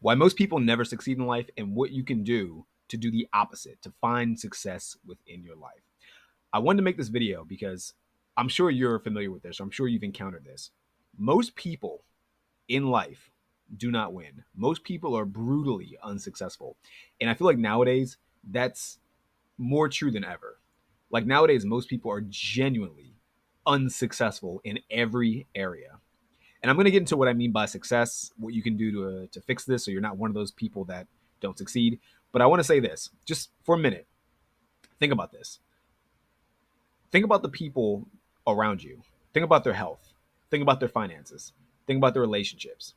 why most people never succeed in life, and what you can do to do the opposite, to find success within your life. I wanted to make this video because I'm sure you're familiar with this, or I'm sure you've encountered this. Most people in life do not win. Most people are brutally unsuccessful. And I feel like nowadays that's more true than ever. Like nowadays, most people are genuinely unsuccessful in every area. And I'm going to get into what I mean by success, what you can do to fix this so you're not one of those people that don't succeed. But I want to say this just for a minute. Think about this. Think about the people around you. Think about their health. Think about their finances. Think about their relationships.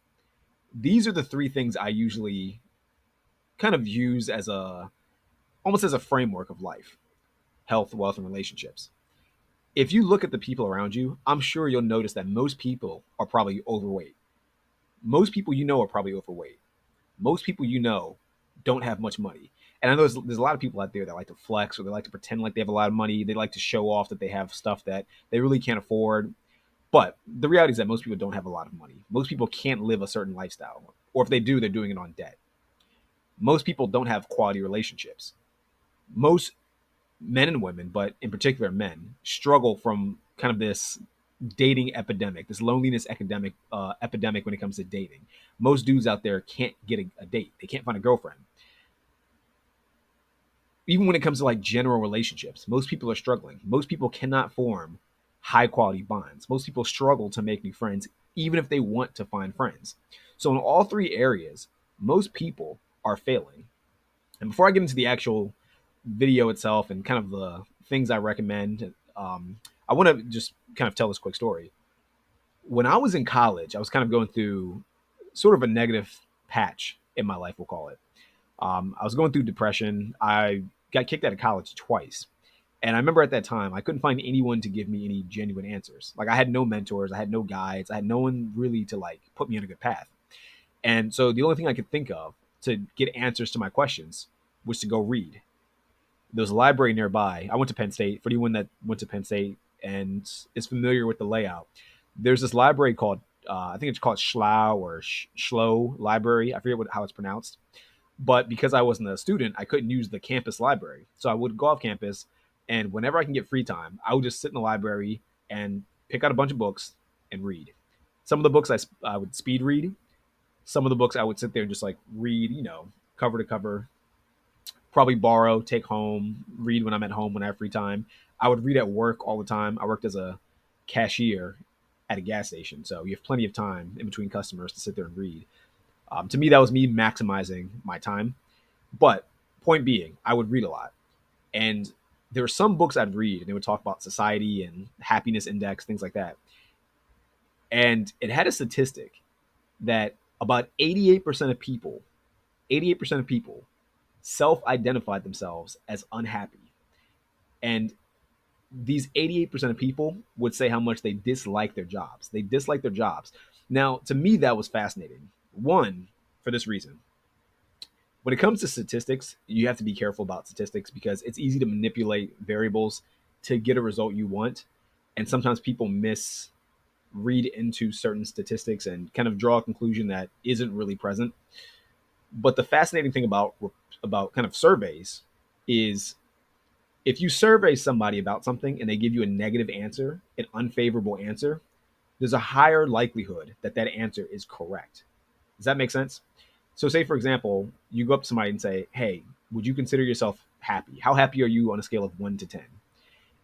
These are the three things I usually kind of use as a almost as a framework of life: health, wealth, and relationships. If you look at the people around you, I'm sure you'll notice that most people are probably overweight. Most people you know are probably overweight. Most people you know don't have much money. And I know there's a lot of people out there that like to flex, or they like to pretend like they have a lot of money. They like to show off that they have stuff that they really can't afford. But the reality is that most people don't have a lot of money. Most people can't live a certain lifestyle. Or if they do, they're doing it on debt. Most people don't have quality relationships. Most men and women, but in particular men, struggle from kind of this dating epidemic, this loneliness epidemic when it comes to dating. Most dudes out there can't get a date. They can't find a girlfriend. Even when it comes to like general relationships, most people are struggling. Most people cannot form high quality bonds. Most people struggle to make new friends, even if they want to find friends. So in all three areas, most people are failing. And before I get into the actual video itself and kind of the things I recommend, I want to just kind of tell this quick story. When I was in college, I was kind of going through sort of a negative patch in my life, we'll call it. I was going through depression. I got kicked out of college twice. And I remember at that time, I couldn't find anyone to give me any genuine answers. Like I had no mentors, I had no guides, I had no one really to like put me on a good path. And so the only thing I could think of to get answers to my questions was to go read. There was a library nearby. I went to Penn State. For anyone that went to Penn State and is familiar with the layout, there's this library called, I think it's called Schlau or Schlo Library. I forget how it's pronounced. But because I wasn't a student, I couldn't use the campus library. So I would go off campus, and whenever I can get free time, I would just sit in the library and pick out a bunch of books and read. Some of the books I would speed read. Some of the books I would sit there and just like read, cover to cover, probably borrow, take home, read when I'm at home when I have free time. I would read at work all the time. I worked as a cashier at a gas station, so you have plenty of time in between customers to sit there and read. To me, that was me maximizing my time. But point being, I would read a lot. And there were some books I'd read, and they would talk about society and happiness index, things like that. And it had a statistic that about 88% of people self-identified themselves as unhappy. And these 88% of people would say how much they dislike their jobs. They dislike their jobs. Now, to me, that was fascinating. One, for this reason. When it comes to statistics, you have to be careful about statistics because it's easy to manipulate variables to get a result you want. And sometimes people misread into certain statistics and kind of draw a conclusion that isn't really present. But the fascinating thing about kind of surveys is if you survey somebody about something and they give you a negative answer, an unfavorable answer, there's a higher likelihood that that answer is correct. Does that make sense? So say, for example, you go up to somebody and say, hey, would you consider yourself happy? How happy are you on a scale of 1 to 10?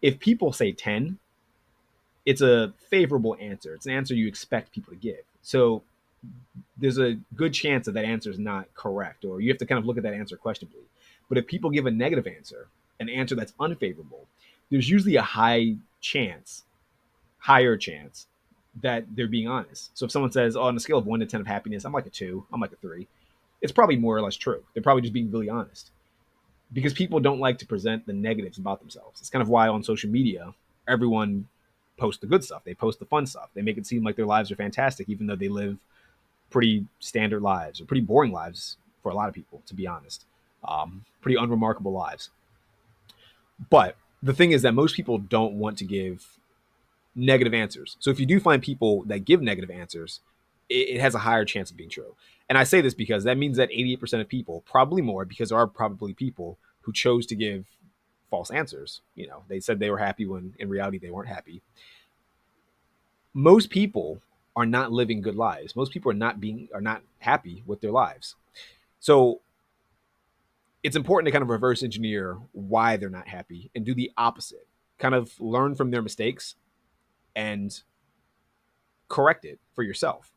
If people say 10, it's a favorable answer. It's an answer you expect people to give. So there's a good chance that that answer is not correct, or you have to kind of look at that answer questionably. But if people give a negative answer, an answer that's unfavorable, there's usually a higher chance that they're being honest. So if someone says, oh, on a scale of 1 to 10 of happiness, I'm like a 2, I'm like a 3, it's probably more or less true. They're probably just being really honest because people don't like to present the negatives about themselves. It's kind of why on social media, everyone posts the good stuff. They post the fun stuff. They make it seem like their lives are fantastic, even though they live pretty standard lives or pretty boring lives for a lot of people, to be honest. Pretty unremarkable lives. But the thing is that most people don't want to give negative answers. So if you do find people that give negative answers, it has a higher chance of being true. And I say this because that means that 88% of people, probably more, because there are probably people who chose to give false answers. You know, they said they were happy when in reality they weren't happy. Most people are not living good lives. Most people are not happy with their lives. So it's important to kind of reverse engineer why they're not happy and do the opposite. Kind of learn from their mistakes and correct it for yourself.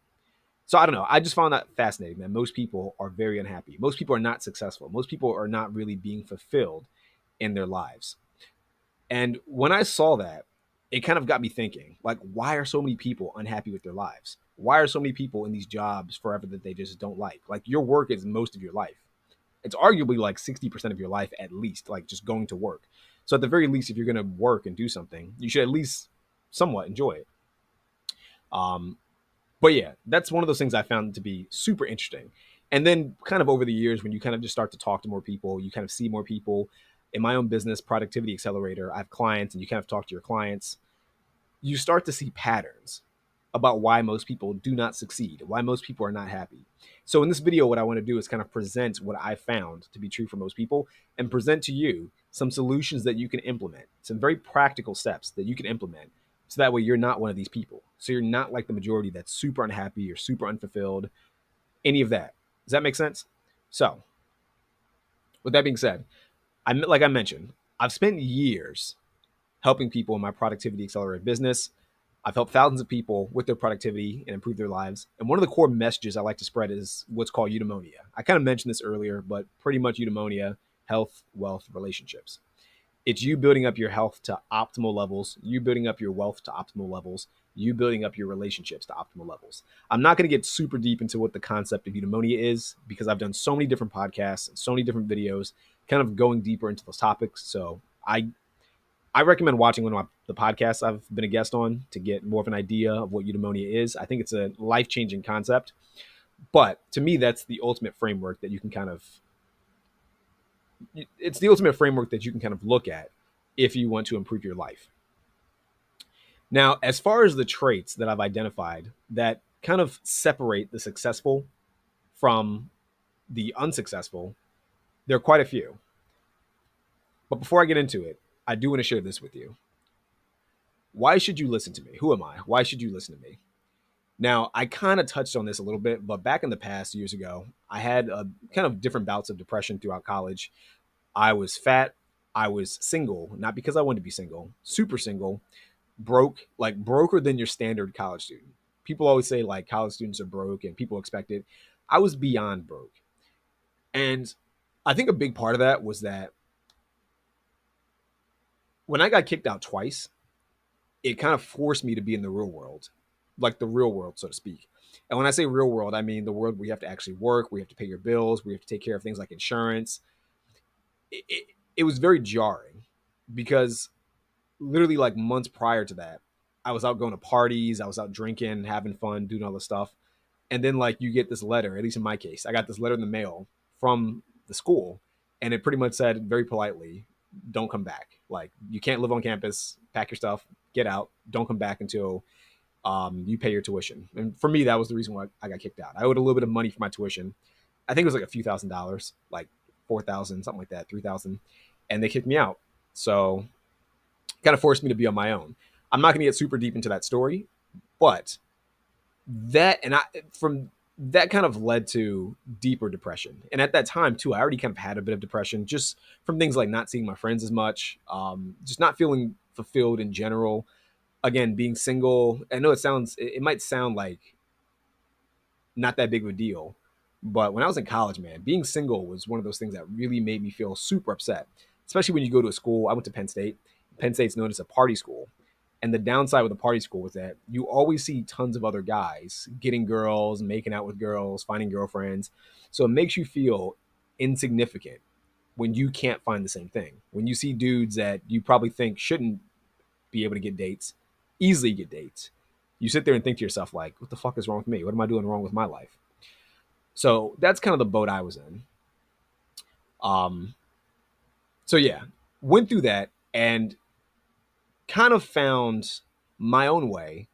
So I don't know. I just found that fascinating that most people are very unhappy. Most people are not successful. Most people are not really being fulfilled in their lives. And when I saw that, it kind of got me thinking, like, why are so many people unhappy with their lives? Why are so many people in these jobs forever that they just don't like? Like, your work is most of your life. It's arguably like 60% of your life at least, like just going to work. So at the very least, if you're going to work and do something, you should at least somewhat enjoy it. Um, but yeah, that's one of those things I found to be super interesting. And then kind of over the years, when you kind of just start to talk to more people, you kind of see more people. In my own business, Productivity Accelerator, I have clients and you kind of talk to your clients. You start to see patterns about why most people do not succeed, why most people are not happy. So in this video, what I want to do is kind of present what I found to be true for most people and present to you some solutions that you can implement, some very practical steps that you can implement. So that way you're not one of these people. So you're not like the majority that's super unhappy or super unfulfilled, any of that. Does that make sense? So with that being said, like I mentioned, I've spent years helping people in my Productivity Accelerator business. I've helped thousands of people with their productivity and improve their lives. And one of the core messages I like to spread is what's called eudaimonia. I kind of mentioned this earlier, but pretty much eudaimonia, health, wealth, relationships. It's you building up your health to optimal levels, you building up your wealth to optimal levels, you building up your relationships to optimal levels. I'm not going to get super deep into what the concept of eudaimonia is because I've done so many different podcasts and so many different videos kind of going deeper into those topics. So I recommend watching one of the podcasts I've been a guest on to get more of an idea of what eudaimonia is. I think it's a life-changing concept. But to me, that's the ultimate framework that you can kind of it's the ultimate framework that you can kind of look at if you want to improve your life. Now, as far as the traits that I've identified that kind of separate the successful from the unsuccessful, there are quite a few. But before I get into it, I do want to share this with you. Why should you listen to me? Who am I? Why should you listen to me? Now, I kind of touched on this a little bit, but back in the past years ago, I had a kind of different bouts of depression throughout college. I was fat. I was single, not because I wanted to be single, super single, broke, like broker than your standard college student. People always say like college students are broke and people expect it. I was beyond broke. And I think a big part of that was that when I got kicked out twice, it kind of forced me to be in the real world, like the real world, so to speak. And when I say real world, I mean the world where you have to actually work, where you have to pay your bills, where you have to take care of things like insurance. It was very jarring because literally like months prior to that, I was out going to parties, I was out drinking, having fun, doing all this stuff. And then like you get this letter, at least in my case, I got this letter in the mail from the school, and it pretty much said very politely, don't come back. Like you can't live on campus, pack your stuff, get out, don't come back until you pay your tuition. And for me, that was the reason why I got kicked out. I owed a little bit of money for my tuition. I think it was like a few $1,000s, like 4,000, something like that, 3,000, and they kicked me out. So kind of forced me to be on my own. I'm not going to get super deep into that story, but that and I from that kind of led to deeper depression. And at that time too, I already kind of had a bit of depression just from things like not seeing my friends as much, just not feeling fulfilled in general. Again, being single. I know it might sound like not that big of a deal, but when I was in college, man, being single was one of those things that really made me feel super upset. Especially when you go to a school. I went to Penn State. Penn State's known as a party school. And the downside with the party school was that you always see tons of other guys getting girls, making out with girls, finding girlfriends. So it makes you feel insignificant when you can't find the same thing. When you see dudes that you probably think shouldn't be able to get dates, easily get dates, you sit there and think to yourself, like, what the fuck is wrong with me? What am I doing wrong with my life? So that's kind of the boat I was in. Um, so yeah, went through that and kind of found my own way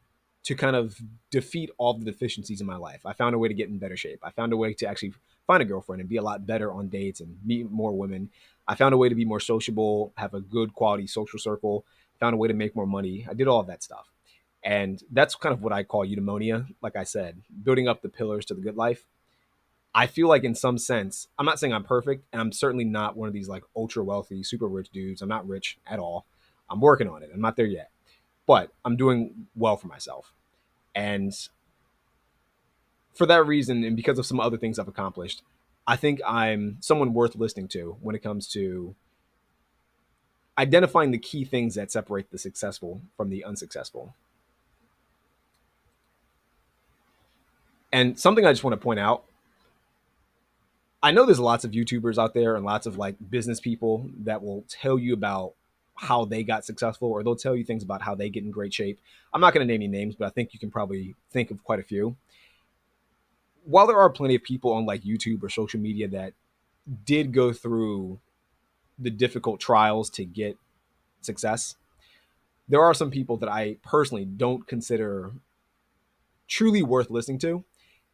to kind of defeat all the deficiencies in my life. I found a way to get in better shape. I found a way to actually find a girlfriend and be a lot better on dates and meet more women. I found a way to be more sociable, have a good quality social circle, found a way to make more money. I did all of that stuff. And that's kind of what I call eudaimonia. Like I said, building up the pillars to the good life. I feel like in some sense, I'm not saying I'm perfect, and I'm certainly not one of these like ultra wealthy, super rich dudes. I'm not rich at all. I'm working on it. I'm not there yet, but I'm doing well for myself. And for that reason, and because of some other things I've accomplished, I think I'm someone worth listening to when it comes to identifying the key things that separate the successful from the unsuccessful. And something I just want to point out, I know there's lots of YouTubers out there and lots of like business people that will tell you about how they got successful, or they'll tell you things about how they get in great shape. I'm not going to name any names, but I think you can probably think of quite a few. While there are plenty of people on like YouTube or social media that did go through the difficult trials to get success, there are some people that I personally don't consider truly worth listening to.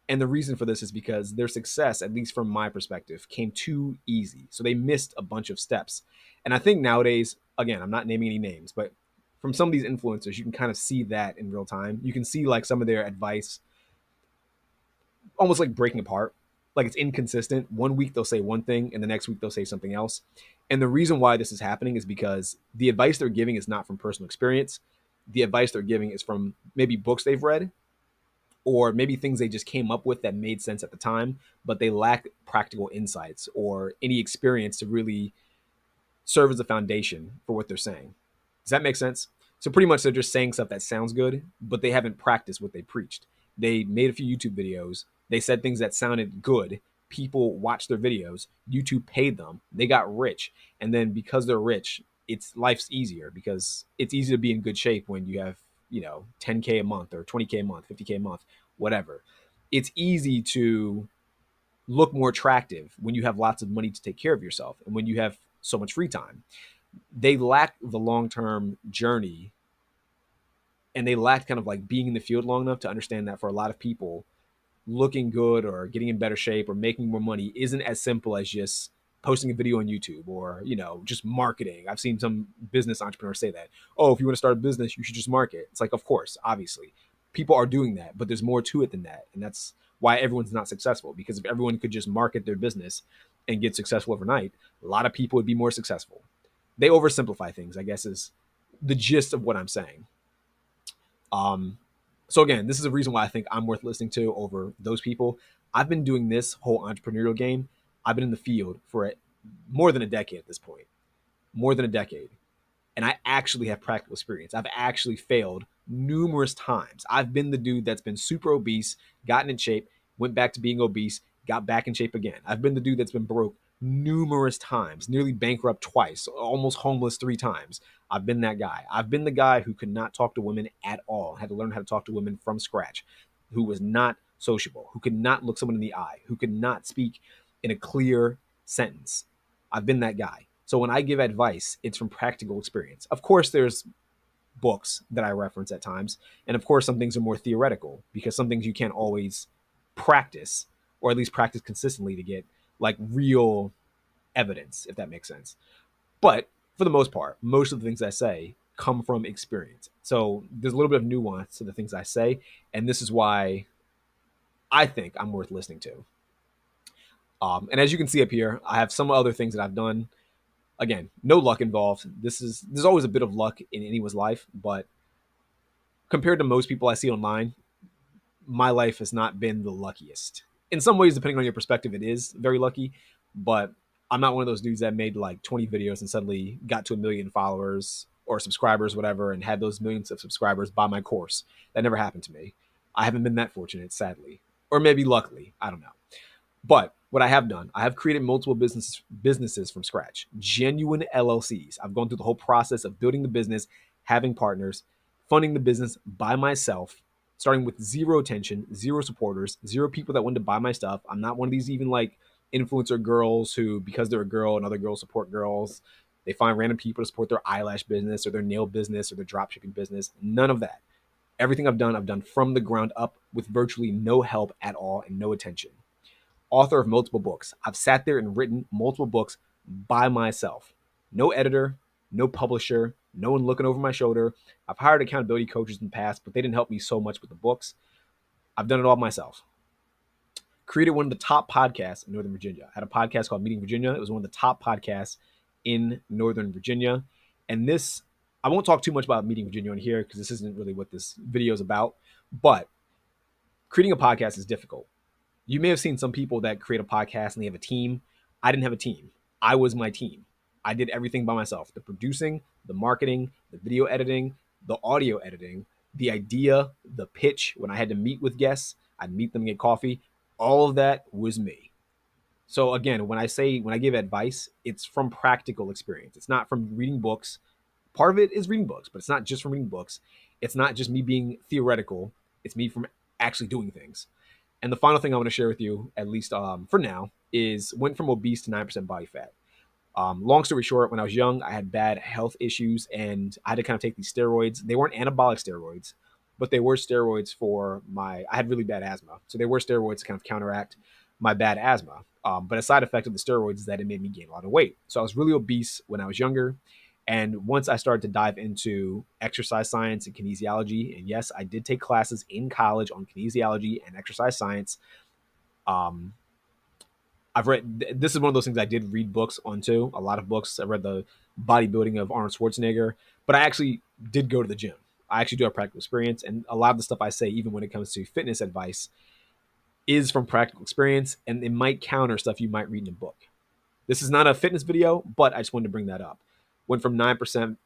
And the reason for this is because their success, at least from my perspective, came too easy. So they missed a bunch of steps. And I think nowadays, again, I'm not naming any names, but from some of these influencers, you can kind of see that in real time. You can see like some of their advice almost like breaking apart. Like it's inconsistent. One week they'll say one thing, and the next week they'll say something else. And the reason why this is happening is because the advice they're giving is not from personal experience. The advice they're giving is from maybe books they've read, or maybe things they just came up with that made sense at the time, but they lack practical insights or any experience to really serve as a foundation for what they're saying. Does that make sense? So pretty much they're just saying stuff that sounds good, but they haven't practiced what they preached. They made a few YouTube videos. They said things that sounded good. People watched their videos. YouTube paid them. They got rich. And then because they're rich, it's life's easier because it's easy to be in good shape when you have, 10K a month or 20K a month, 50K a month, whatever. It's easy to look more attractive when you have lots of money to take care of yourself and when you have so much free time. They lack the long-term journey, and they lack kind of like being in the field long enough to understand that for a lot of people, looking good or getting in better shape or making more money isn't as simple as just posting a video on YouTube or, just marketing. I've seen some business entrepreneurs say that, oh, if you want to start a business, you should just market. It's like, of course, obviously, people are doing that, but there's more to it than that. And that's why everyone's not successful, because if everyone could just market their business and get successful overnight, a lot of people would be more successful. They oversimplify things, I guess, is the gist of what I'm saying. Um, so again, this is a reason why I think I'm worth listening to over those people. I've been doing this whole entrepreneurial game. I've been in the field for more than a decade at this point, more than a decade. And I actually have practical experience. I've actually failed numerous times. I've been the dude that's been super obese, gotten in shape, went back to being obese, got back in shape again. I've been the dude that's been broke numerous times, nearly bankrupt twice, almost homeless 3 times. I've been that guy. I've been the guy who could not talk to women at all, had to learn how to talk to women from scratch, who was not sociable, who could not look someone in the eye, who could not speak in a clear sentence. I've been that guy. So when I give advice, it's from practical experience. Of course, there's books that I reference at times. And of course, some things are more theoretical because some things you can't always practice, or at least practice consistently to get like real evidence, if that makes sense. But for the most part, most of the things I say come from experience. So there's a little bit of nuance to the things I say. And this is why I think I'm worth listening to. And as you can see up here, I have some other things that I've done. Again, no luck involved. There's always a bit of luck in anyone's life, but compared to most people I see online, my life has not been the luckiest. In some ways, depending on your perspective, it is very lucky, but I'm not one of those dudes that made like 20 videos and suddenly got to 1 million followers or subscribers, whatever, and had those millions of subscribers buy my course. That never happened to me. I haven't been that fortunate, sadly, or maybe luckily. I don't know. But what I have done, I have created multiple businesses from scratch, genuine LLCs. I've gone through the whole process of building the business, having partners, funding the business by myself, starting with zero attention, zero supporters, zero people that wanted to buy my stuff. I'm not one of these even like influencer girls who, because they're a girl and other girls support girls, they find random people to support their eyelash business or their nail business or their dropshipping business. None of that. Everything I've done from the ground up with virtually no help at all and no attention. Author of multiple books. I've sat there and written multiple books by myself. No editor, no publisher, no one looking over my shoulder. I've hired accountability coaches in the past, but they didn't help me so much with the books. I've done it all myself. Created one of the top podcasts in Northern Virginia. I had a podcast called Meeting Virginia. It was one of the top podcasts in Northern Virginia. And this, I won't talk too much about Meeting Virginia on here because this isn't really what this video is about. But creating a podcast is difficult. You may have seen some people that create a podcast and they have a team. I didn't have a team. I was my team. I did everything by myself. The producing, the marketing, the video editing, the audio editing, the idea, the pitch. When I had to meet with guests, I'd meet them and get coffee. All of that was me. So again, when I give advice, it's from practical experience. It's not from reading books. Part of it is reading books, but it's not just from reading books. It's not just me being theoretical. It's me from actually doing things. And the final thing I want to share with you, at least for now, is went from obese to 9% body fat. Long story short, when I was young, I had bad health issues and I had to kind of take these steroids. They weren't anabolic steroids, but they were steroids for I had really bad asthma. So they were steroids to kind of counteract my bad asthma. But a side effect of the steroids is that it made me gain a lot of weight. So I was really obese when I was younger. And once I started to dive into exercise science and kinesiology, and yes, I did take classes in college on kinesiology and exercise science. Um, I've read, this is one of those things I did read books on too, a lot of books. I read the bodybuilding of Arnold Schwarzenegger, but I actually did go to the gym. I actually do have practical experience. And a lot of the stuff I say, even when it comes to fitness advice, is from practical experience. And it might counter stuff you might read in a book. This is not a fitness video, but I just wanted to bring that up. Went from 9%,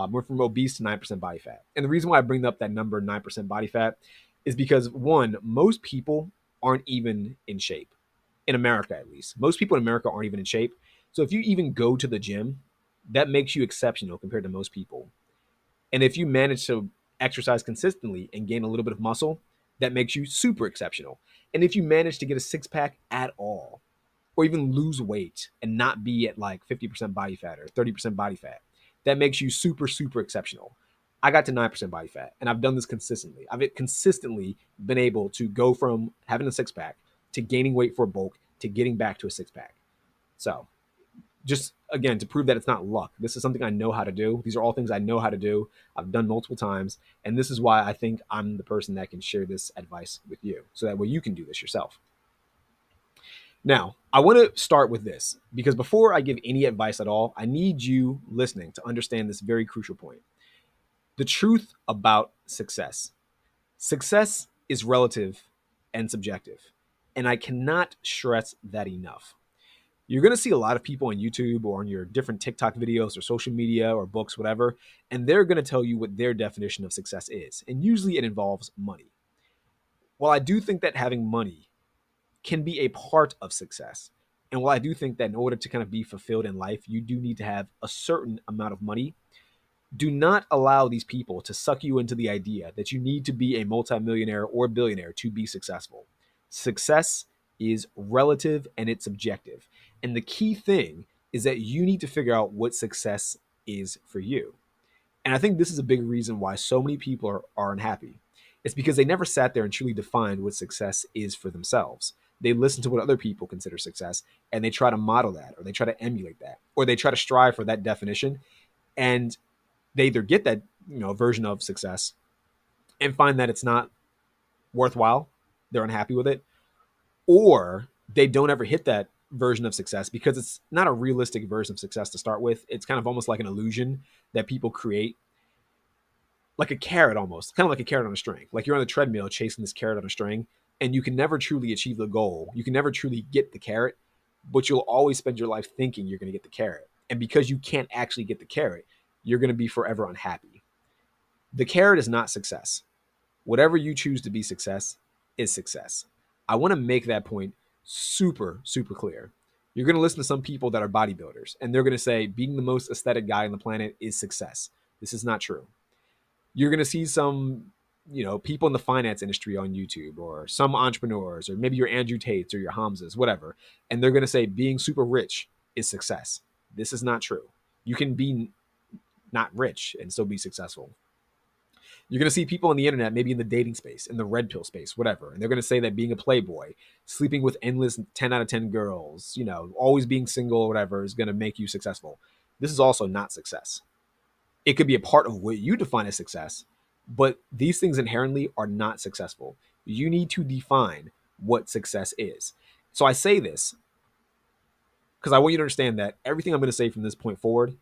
went from obese to 9% body fat. And the reason why I bring up that number, 9% body fat, is because one, most people aren't even in shape. In America, at least. Most people in America aren't even in shape. So if you even go to the gym, that makes you exceptional compared to most people. And if you manage to exercise consistently and gain a little bit of muscle, that makes you super exceptional. And if you manage to get a six pack at all, or even lose weight and not be at like 50% body fat or 30% body fat, that makes you super, super exceptional. I got to 9% body fat and I've done this consistently. I've consistently been able to go from having a six pack to gaining weight for bulk to getting back to a six pack. So just again, to prove that it's not luck, this is something I know how to do. These are all things I know how to do. I've done multiple times. And this is why I think I'm the person that can share this advice with you. So that way you can do this yourself. Now, I want to start with this because before I give any advice at all, I need you listening to understand this very crucial point. The truth about success. Success is relative and subjective. And I cannot stress that enough. You're going to see a lot of people on YouTube or on your different TikTok videos or social media or books, whatever, and they're going to tell you what their definition of success is. And usually it involves money. While I do think that having money can be a part of success, and while I do think that in order to kind of be fulfilled in life, you do need to have a certain amount of money, do not allow these people to suck you into the idea that you need to be a multimillionaire or billionaire to be successful. Success is relative and it's subjective. And the key thing is that you need to figure out what success is for you. And I think this is a big reason why so many people are unhappy. It's because they never sat there and truly defined what success is for themselves. They listen to what other people consider success and they try to model that or they try to emulate that or they try to strive for that definition. And they either get that, version of success and find that it's not worthwhile, they're unhappy with it, or they don't ever hit that version of success because it's not a realistic version of success to start with. It's kind of almost like an illusion that people create, like a carrot almost, kind of like a carrot on a string. Like you're on the treadmill chasing this carrot on a string, and you can never truly achieve the goal. You can never truly get the carrot, but you'll always spend your life thinking you're going to get the carrot. And because you can't actually get the carrot, you're going to be forever unhappy. The carrot is not success. Whatever you choose to be success is success. I want to make that point super, super clear. You're going to listen to some people that are bodybuilders, and they're going to say being the most aesthetic guy on the planet is success. This is not true. You're going to see some, people in the finance industry on YouTube or some entrepreneurs, or maybe your Andrew Tates or your Hamzas, whatever. And they're going to say being super rich is success. This is not true. You can be not rich and still be successful. You're going to see people on the internet, maybe in the dating space, in the red pill space, whatever. And they're going to say that being a playboy, sleeping with endless 10 out of 10 girls, always being single or whatever is going to make you successful. This is also not success. It could be a part of what you define as success, but these things inherently are not successful. You need to define what success is. So I say this because I want you to understand that everything I'm going to say from this point forward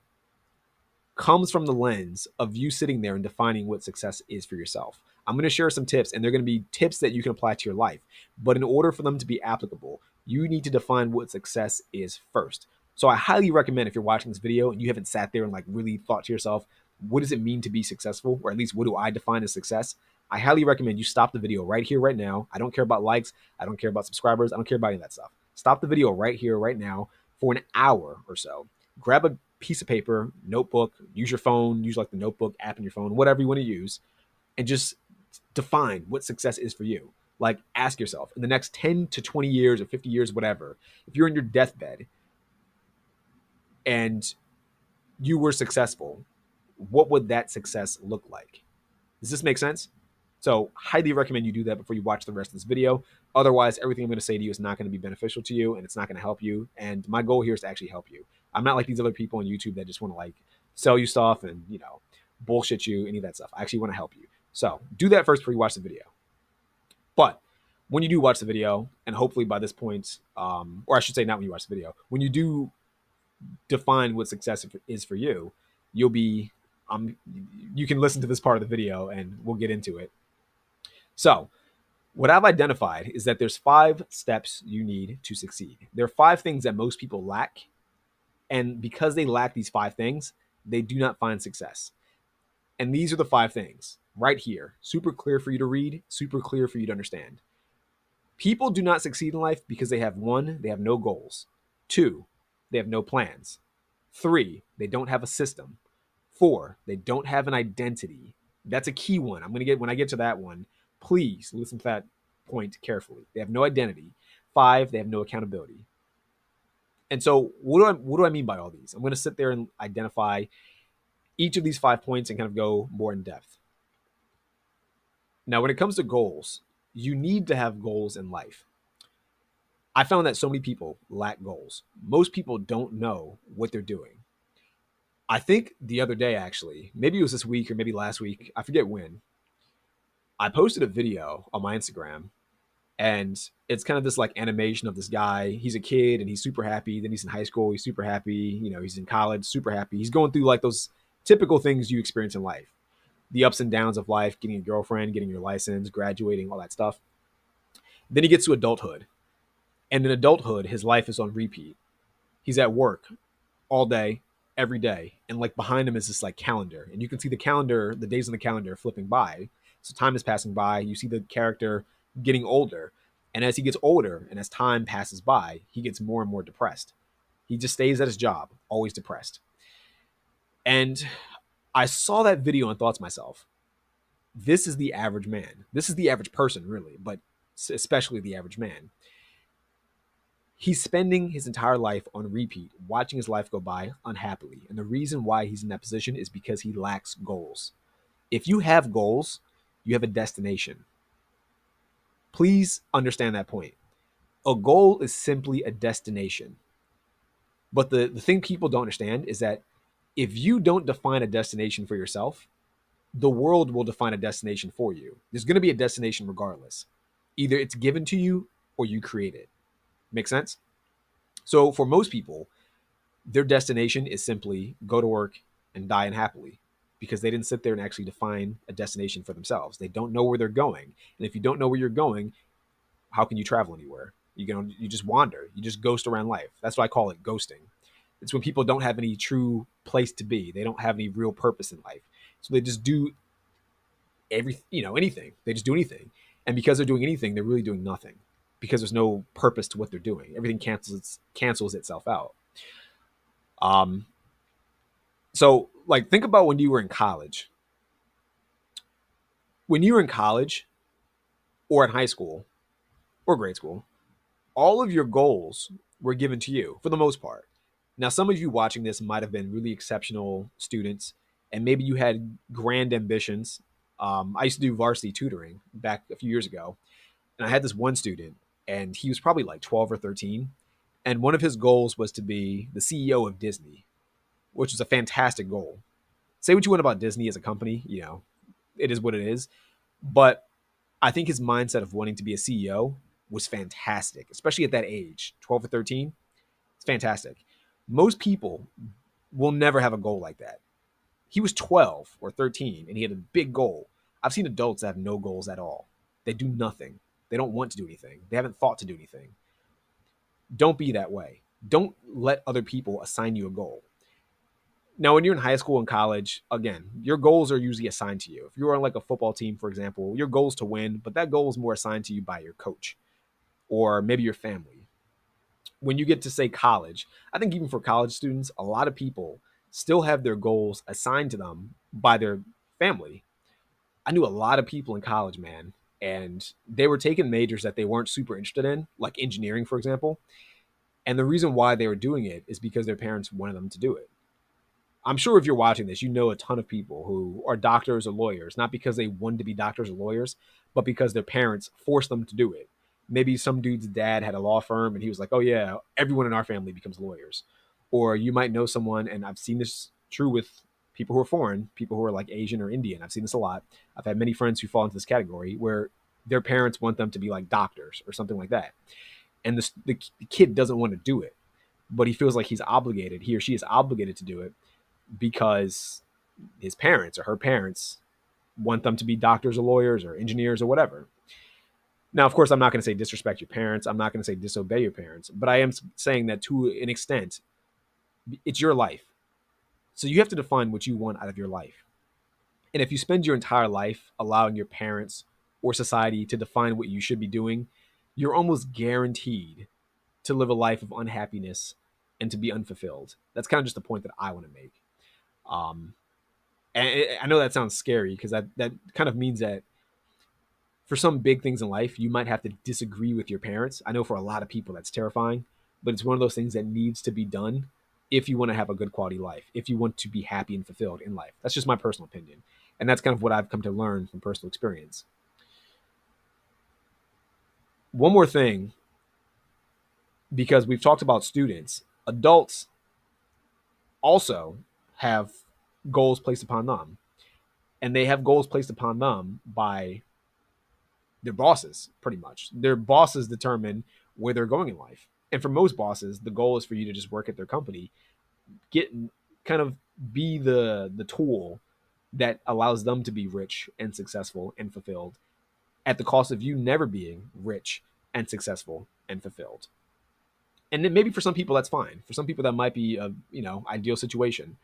comes from the lens of you sitting there and defining what success is for yourself. I'm going to share some tips, and they're going to be tips that you can apply to your life. But in order for them to be applicable, you need to define what success is first. So I highly recommend, if you're watching this video and you haven't sat there and like really thought to yourself, what does it mean to be successful? Or at least what do I define as success? I highly recommend you stop the video right here, right now. I don't care about likes. I don't care about subscribers. I don't care about any of that stuff. Stop the video right here, right now for an hour or so. Grab a piece of paper, notebook, use your phone, use like the notebook app in your phone, whatever you want to use, and just define what success is for you. Like, ask yourself, in the next 10 to 20 years or 50 years, whatever, if you're in your deathbed and you were successful, what would that success look like? Does this make sense? So highly recommend you do that before you watch the rest of this video. Otherwise, everything I'm going to say to you is not going to be beneficial to you, and it's not going to help you. And my goal here is to actually help you. I'm not like these other people on YouTube that just want to like sell you stuff and, bullshit you, any of that stuff. I actually want to help you. So do that first before you watch the video. But when you do watch the video, and hopefully by this point, or I should say not when you watch the video, when you do define what success is for you, you'll be, you can listen to this part of the video and we'll get into it. So what I've identified is that there's 5 steps you need to succeed. There are 5 things that most people lack. And because they lack these 5 things, they do not find success. And these are the 5 things right here. Super clear for you to read, super clear for you to understand. People do not succeed in life because they have 1, they have no goals. 2, they have no plans. 3, they don't have a system. 4, they don't have an identity. That's a key one. When I get to that one, please listen to that point carefully. They have no identity. 5, they have no accountability. And so what do I mean by all these? I'm going to sit there and identify each of these 5 points and kind of go more in depth. Now, when it comes to goals, you need to have goals in life. I found that so many people lack goals. Most people don't know what they're doing. I think the other day, actually, maybe it was this week or maybe last week, I forget when, I posted a video on my Instagram, and it's kind of this like animation of this guy. He's a kid and he's super happy. Then he's in high school. He's super happy. He's in college, super happy. He's going through like those typical things you experience in life, the ups and downs of life, getting a girlfriend, getting your license, graduating, all that stuff. Then he gets to adulthood. And in adulthood, his life is on repeat. He's at work all day, every day. And like behind him is this like calendar. And you can see the calendar, the days on the calendar flipping by. So time is passing by. You see the character getting older. And as he gets older and as time passes by, he gets more and more depressed. He just stays at his job, always depressed. And I saw that video and thought to myself, this is the average man. This is the average person, really, but especially the average man. He's spending his entire life on repeat, watching his life go by unhappily. And the reason why he's in that position is because he lacks goals. If you have goals, you have a destination. Please understand that point. A goal is simply a destination. But the thing people don't understand is that if you don't define a destination for yourself, the world will define a destination for you. There's going to be a destination regardless. Either it's given to you or you create it. Make sense? So for most people, their destination is simply go to work and die unhappily because they didn't sit there and actually define a destination for themselves. They don't know where they're going. And if you don't know where you're going, how can you travel anywhere? You just wander. You just ghost around life. That's why I call it ghosting. It's when people don't have any true place to be. They don't have any real purpose in life. So they just do anything. They just do anything. And because they're doing anything, they're really doing nothing because there's no purpose to what they're doing. Everything cancels itself out. So like think about when you were in college. When you were in college or in high school or grade school, all of your goals were given to you for the most part. Now, some of you watching this might have been really exceptional students, and maybe you had grand ambitions. I used to do varsity tutoring back a few years ago, and I had this one student, and he was probably like 12 or 13, and one of his goals was to be the CEO of Disney, which is a fantastic goal. Say what you want about Disney as a company, it is what it is, but I think his mindset of wanting to be a CEO was fantastic, especially at that age, 12 or 13. It's fantastic. Most people will never have a goal like that. He was 12 or 13 and he had a big goal. I've seen adults that have no goals at all. They do nothing. They don't want to do anything. They haven't thought to do anything. Don't be that way. Don't let other people assign you a goal. Now, when you're in high school and college, again, your goals are usually assigned to you. If you're on like a football team, for example, your goal is to win, but that goal is more assigned to you by your coach or maybe your family. When you get to say college, I think even for college students, a lot of people still have their goals assigned to them by their family. I knew a lot of people in college, man, and they were taking majors that they weren't super interested in, like engineering, for example. And the reason why they were doing it is because their parents wanted them to do it. I'm sure if you're watching this, you know a ton of people who are doctors or lawyers, not because they wanted to be doctors or lawyers, but because their parents forced them to do it. Maybe some dude's dad had a law firm and he was like, oh, yeah, everyone in our family becomes lawyers. Or you might know someone, and I've seen this true with people who are foreign, people who are like Asian or Indian. I've seen this a lot. I've had many friends who fall into this category where their parents want them to be like doctors or something like that. And the kid doesn't want to do it, but he feels like he's obligated, he or she is obligated to do it because his parents or her parents want them to be doctors or lawyers or engineers or whatever. Now, of course, I'm not going to say disrespect your parents. I'm not going to say disobey your parents, but I am saying that to an extent, it's your life. So you have to define what you want out of your life. And if you spend your entire life allowing your parents or society to define what you should be doing, you're almost guaranteed to live a life of unhappiness and to be unfulfilled. That's kind of just the point that I want to make. Um, and I know that sounds scary because that kind of means that for some big things in life, you might have to disagree with your parents. I know for a lot of people that's terrifying, but it's one of those things that needs to be done if you want to have a good quality life, if you want to be happy and fulfilled in life. That's just my personal opinion. And that's kind of what I've come to learn from personal experience. One more thing, because we've talked about students, adults also have goals placed upon them. And they have goals placed upon them by their bosses, pretty much. Their bosses determine where they're going in life. And for most bosses, the goal is for you to just work at their company, get kind of be the tool that allows them to be rich and successful and fulfilled at the cost of you never being rich and successful and fulfilled. And then maybe for some people that's fine. For some people that might be a, ideal situation.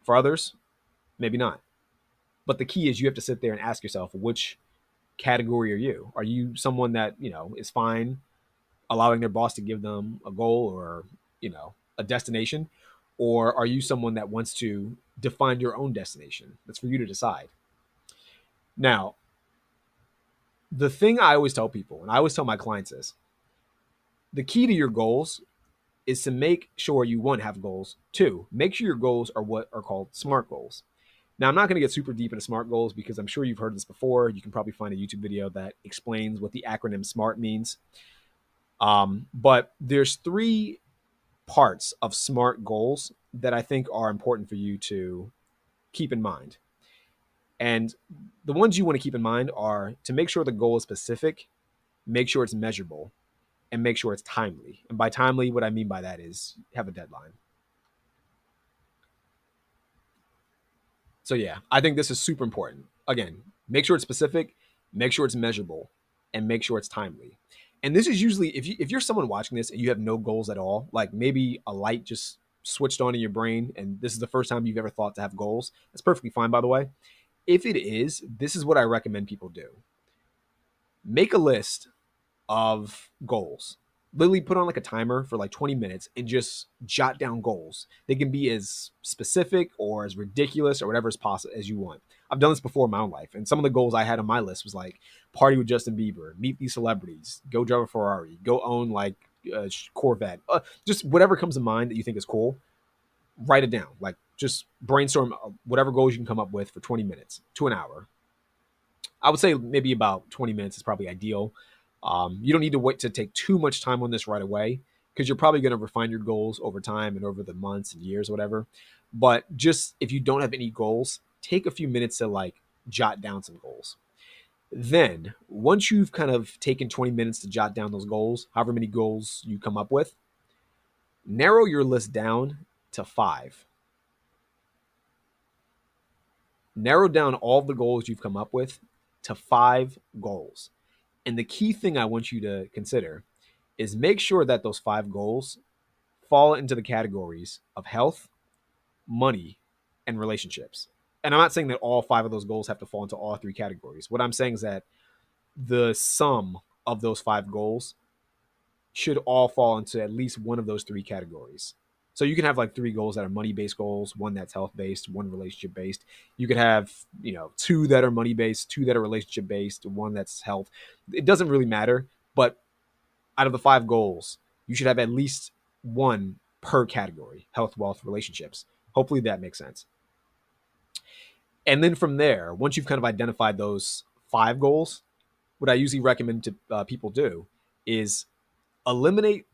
For others, maybe not. But the key is you have to sit there and ask yourself, which category are you? Are you someone that, is fine allowing their boss to give them a goal or, a destination? Or are you someone that wants to define your own destination? That's for you to decide. Now, the thing I always tell people, and I always tell my clients is, the key to your goals is to make sure you, one, have goals. Two, make sure your goals are what are called SMART goals. Now, I'm not going to get super deep into SMART goals because I'm sure you've heard this before. You can probably find a YouTube video that explains what the acronym SMART means. But there's three parts of SMART goals that I think are important for you to keep in mind. And the ones you want to keep in mind are to make sure the goal is specific, make sure it's measurable, and make sure it's timely. And by timely, what I mean by that is have a deadline. So yeah, I think this is super important. Again, make sure it's specific, make sure it's measurable, and make sure it's timely. And this is usually if you're someone watching this and you have no goals at all, like maybe a light just switched on in your brain and this is the first time you've ever thought to have goals, that's perfectly fine, by the way. If it is, this is what I recommend people do. Make a list of goals. Literally put on like a timer for like 20 minutes and just jot down goals. They can be as specific or as ridiculous or whatever is possible as you want. I've done this before in my own life. And some of the goals I had on my list was like party with Justin Bieber, meet these celebrities, go drive a Ferrari, go own like a Corvette, just whatever comes to mind that you think is cool. Write it down. Like Just brainstorm whatever goals you can come up with for 20 minutes to an hour. I would say maybe about 20 minutes is probably ideal. You don't need to wait to take too much time on this right away because you're probably going to refine your goals over time and over the months and years, whatever. But just if you don't have any goals, take a few minutes to like jot down some goals. Then, once you've kind of taken 20 minutes to jot down those goals, however many goals you come up with, narrow your list down to five. Narrow down all of the goals you've come up with to five goals. And the key thing I want you to consider is make sure that those five goals fall into the categories of health, money, and relationships. And I'm not saying that all five of those goals have to fall into all three categories. What I'm saying is that the sum of those five goals should all fall into at least one of those three categories. So you can have like three goals that are money based goals, one that's health based, one relationship based. You could have, two that are money based, two that are relationship based, one that's health. It doesn't really matter, but out of the five goals, you should have at least one per category: health, wealth, relationships. Hopefully that makes sense. And then from there, once you've kind of identified those five goals, what I usually recommend to people do is eliminate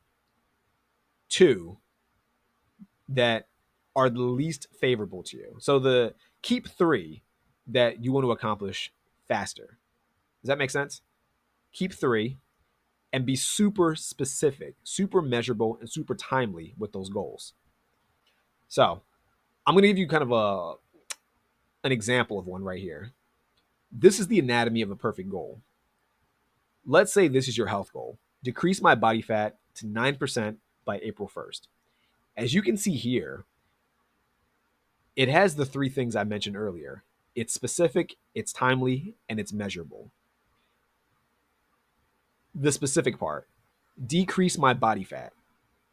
two that are the least favorable to you. So the keep three that you want to accomplish faster. Does that make sense? Keep three and be super specific, super measurable, and super timely with those goals. So I'm going to give you kind of an example of one right here. This is the anatomy of a perfect goal. Let's say this is your health goal: decrease my body fat to 9% by April 1st. As you can see here, it has the three things I mentioned earlier. It's specific, it's timely, and it's measurable. The specific part: decrease my body fat.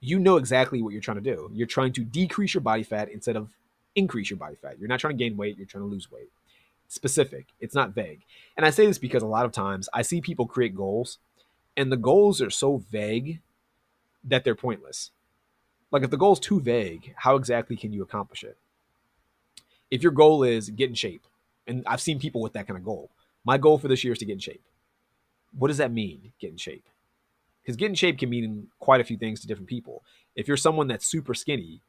You know exactly what you're trying to do. You're trying to decrease your body fat instead of increase your body fat. You're not trying to gain weight, you're trying to lose weight. Specific, it's not vague. And I say this because a lot of times I see people create goals and the goals are so vague that they're pointless. Like if the goal is too vague, how exactly can you accomplish it? If your goal is get in shape, and I've seen people with that kind of goal. My goal for this year is to get in shape. What does that mean, get in shape? Because get in shape can mean quite a few things to different people. If you're someone that's super skinny,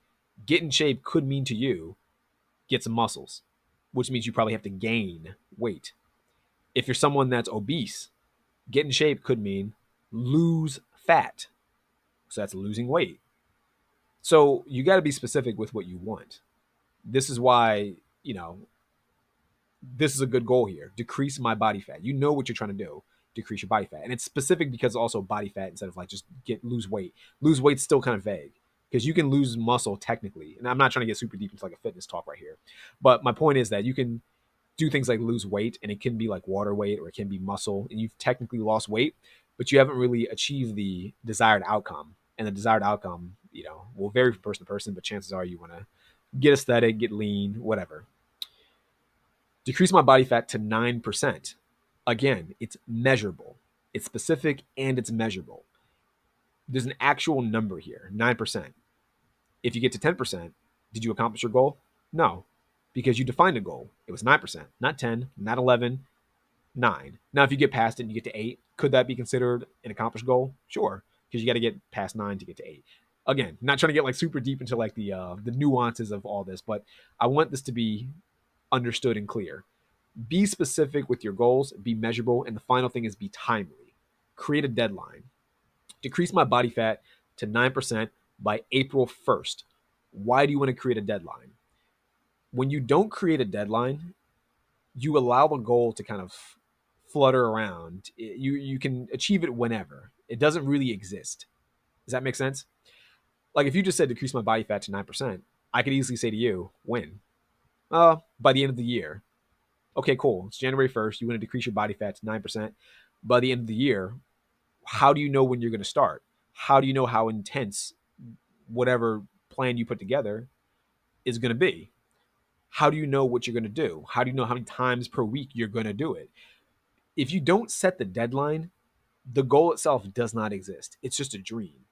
get in shape could mean to you get some muscles, which means you probably have to gain weight. If you're someone that's obese, get in shape could mean lose fat. So that's losing weight. So you got to be specific with what you want. This is why, this is a good goal here. Decrease my body fat. You know what you're trying to do. Decrease your body fat. And it's specific because also body fat instead of like just lose weight. Lose weight's still kind of vague because you can lose muscle technically. And I'm not trying to get super deep into like a fitness talk right here. But my point is that you can do things like lose weight and it can be like water weight or it can be muscle and you've technically lost weight, but you haven't really achieved the desired outcome. And the desired outcome, will vary from person to person, but chances are you want to get aesthetic, get lean, whatever. Decrease my body fat to 9%. Again, it's measurable. It's specific and it's measurable. There's an actual number here, 9%. If you get to 10%, did you accomplish your goal? No, because you defined a goal. It was 9%, not 10, not 11, 9. Now, if you get past it and you get to 8, could that be considered an accomplished goal? Sure, because you got to get past 9 to get to 8. Again, not trying to get like super deep into like the nuances of all this, but I want this to be understood and clear. Be specific with your goals, be measurable, and the final thing is be timely. Create a deadline. Decrease my body fat to 9% by April 1st. Why do you want to create a deadline? When you don't create a deadline, you allow a goal to kind of flutter around. You can achieve it whenever. It doesn't really exist. Does that make sense? Like if you just said decrease my body fat to 9%, I could easily say to you, when? By the end of the year. Okay, cool. It's January 1st. You want to decrease your body fat to 9%. By the end of the year, how do you know when you're going to start? How do you know how intense whatever plan you put together is going to be? How do you know what you're going to do? How do you know how many times per week you're going to do it? If you don't set the deadline, the goal itself does not exist. It's just a dream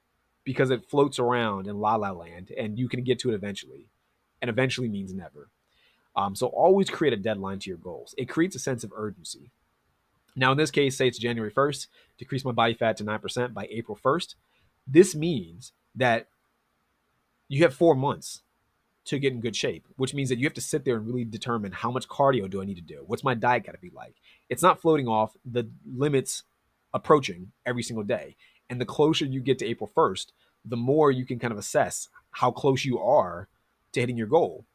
because it floats around in la la land and you can get to it eventually. and eventually means never. So always create a deadline to your goals. It creates a sense of urgency. Now, in this case, say it's January 1st, decrease my body fat to 9% by April 1st. This means that you have 4 months to get in good shape, which means that you have to sit there and really determine how much cardio do I need to do? What's my diet got to be like? It's not floating off, the limits approaching every single day. And the closer you get to April 1st, the more you can kind of assess how close you are to hitting your goal.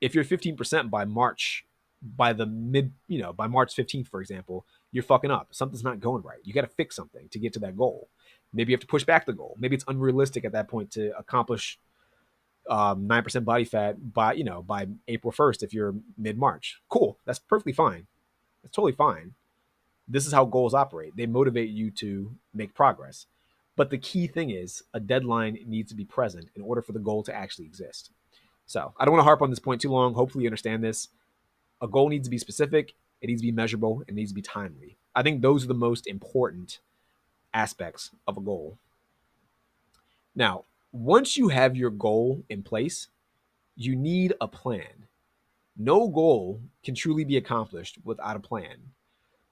If you're 15% by March, by the mid, by March 15th, for example, you're fucking up. Something's not going right. You got to fix something to get to that goal. Maybe you have to push back the goal. Maybe it's unrealistic at that point to accomplish 9% body fat by April 1st if you're mid-March. Cool. That's perfectly fine. That's totally fine. This is how goals operate. They motivate you to make progress. But the key thing is a deadline needs to be present in order for the goal to actually exist. So I don't want to harp on this point too long. Hopefully you understand this. A goal needs to be specific. It needs to be measurable. It needs to be timely. I think those are the most important aspects of a goal. Now, once you have your goal in place, you need a plan. No goal can truly be accomplished without a plan.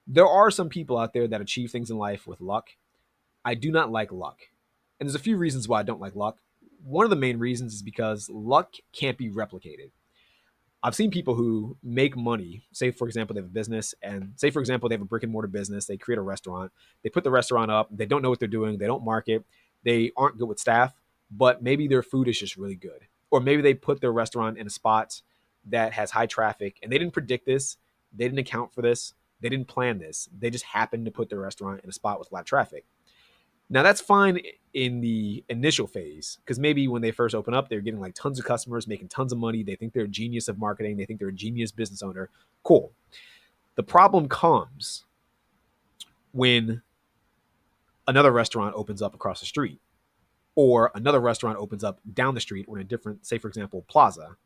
There are some people out there that achieve things in life with luck. I do not like luck. And there's a few reasons why I don't like luck. One of the main reasons is because luck can't be replicated. I've seen people who make money, say, for example, they have a business, and say, for example, they have a brick and mortar business, they create a restaurant, they put the restaurant up, they don't know what they're doing, they don't market, they aren't good with staff, but maybe their food is just really good. Or maybe they put their restaurant in a spot that has high traffic, and they didn't predict this, they didn't account for this, they didn't plan this, they just happened to put their restaurant in a spot with a lot of traffic. Now that's fine in the initial phase because maybe when they first open up, they're getting like tons of customers, making tons of money. They think they're a genius of marketing. They think they're a genius business owner. Cool. The problem comes when another restaurant opens up across the street or another restaurant opens up down the street or in a different, say, for example, plaza,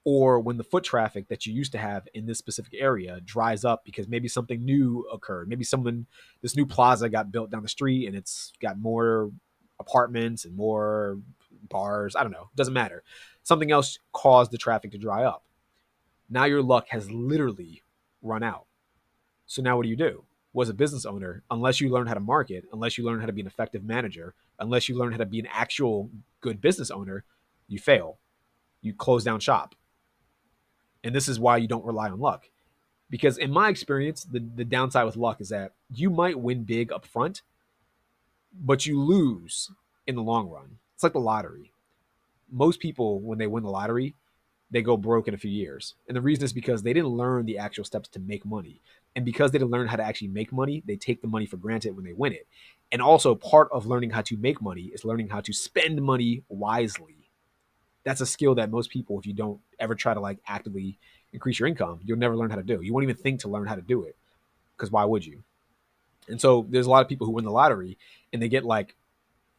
or when the foot traffic that you used to have in this specific area dries up because maybe something new occurred. Maybe this new plaza got built down the street and it's got more apartments and more bars. I don't know. Doesn't matter. Something else caused the traffic to dry up. Now your luck has literally run out. So now what do? Well, as a business owner, unless you learn how to market, unless you learn how to be an effective manager, unless you learn how to be an actual good business owner, you fail. You close down shop. And this is why you don't rely on luck. Because in my experience, the downside with luck is that you might win big up front, but you lose in the long run. It's like the lottery. Most people, when they win the lottery, they go broke in a few years. And the reason is because they didn't learn the actual steps to make money. And because they didn't learn how to actually make money, they take the money for granted when they win it. And also part of learning how to make money is learning how to spend money wisely. That's a skill that most people, if you don't ever try to like actively increase your income, you'll never learn how to do. You won't even think to learn how to do it because why would you? And so there's a lot of people who win the lottery and they get like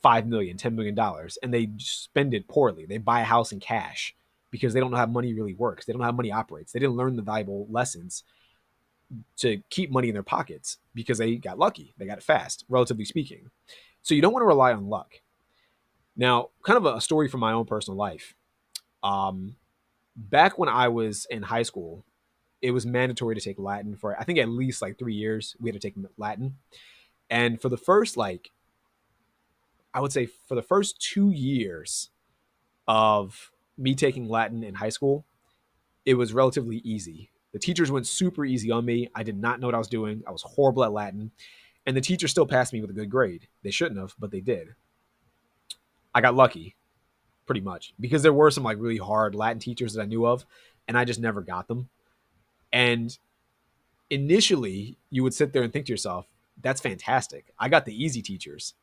$5 million, $10 million and they spend it poorly. They buy a house in cash because they don't know how money really works. They don't know how money operates. They didn't learn the valuable lessons to keep money in their pockets because they got lucky. They got it fast, relatively speaking. So you don't want to rely on luck. Now, kind of a story from my own personal life. Back when I was in high school, it was mandatory to take Latin for, I think, at least like 3 years. We had to take Latin. And for the first, I would say for the first 2 years of me taking Latin in high school, it was relatively easy. The teachers went super easy on me. I did not know what I was doing. I was horrible at Latin. And the teachers still passed me with a good grade. They shouldn't have, but they did. I got lucky. Pretty much because there were some like really hard Latin teachers that I knew of and I just never got them. And initially you would sit there and think to yourself, that's fantastic. I got the easy teachers.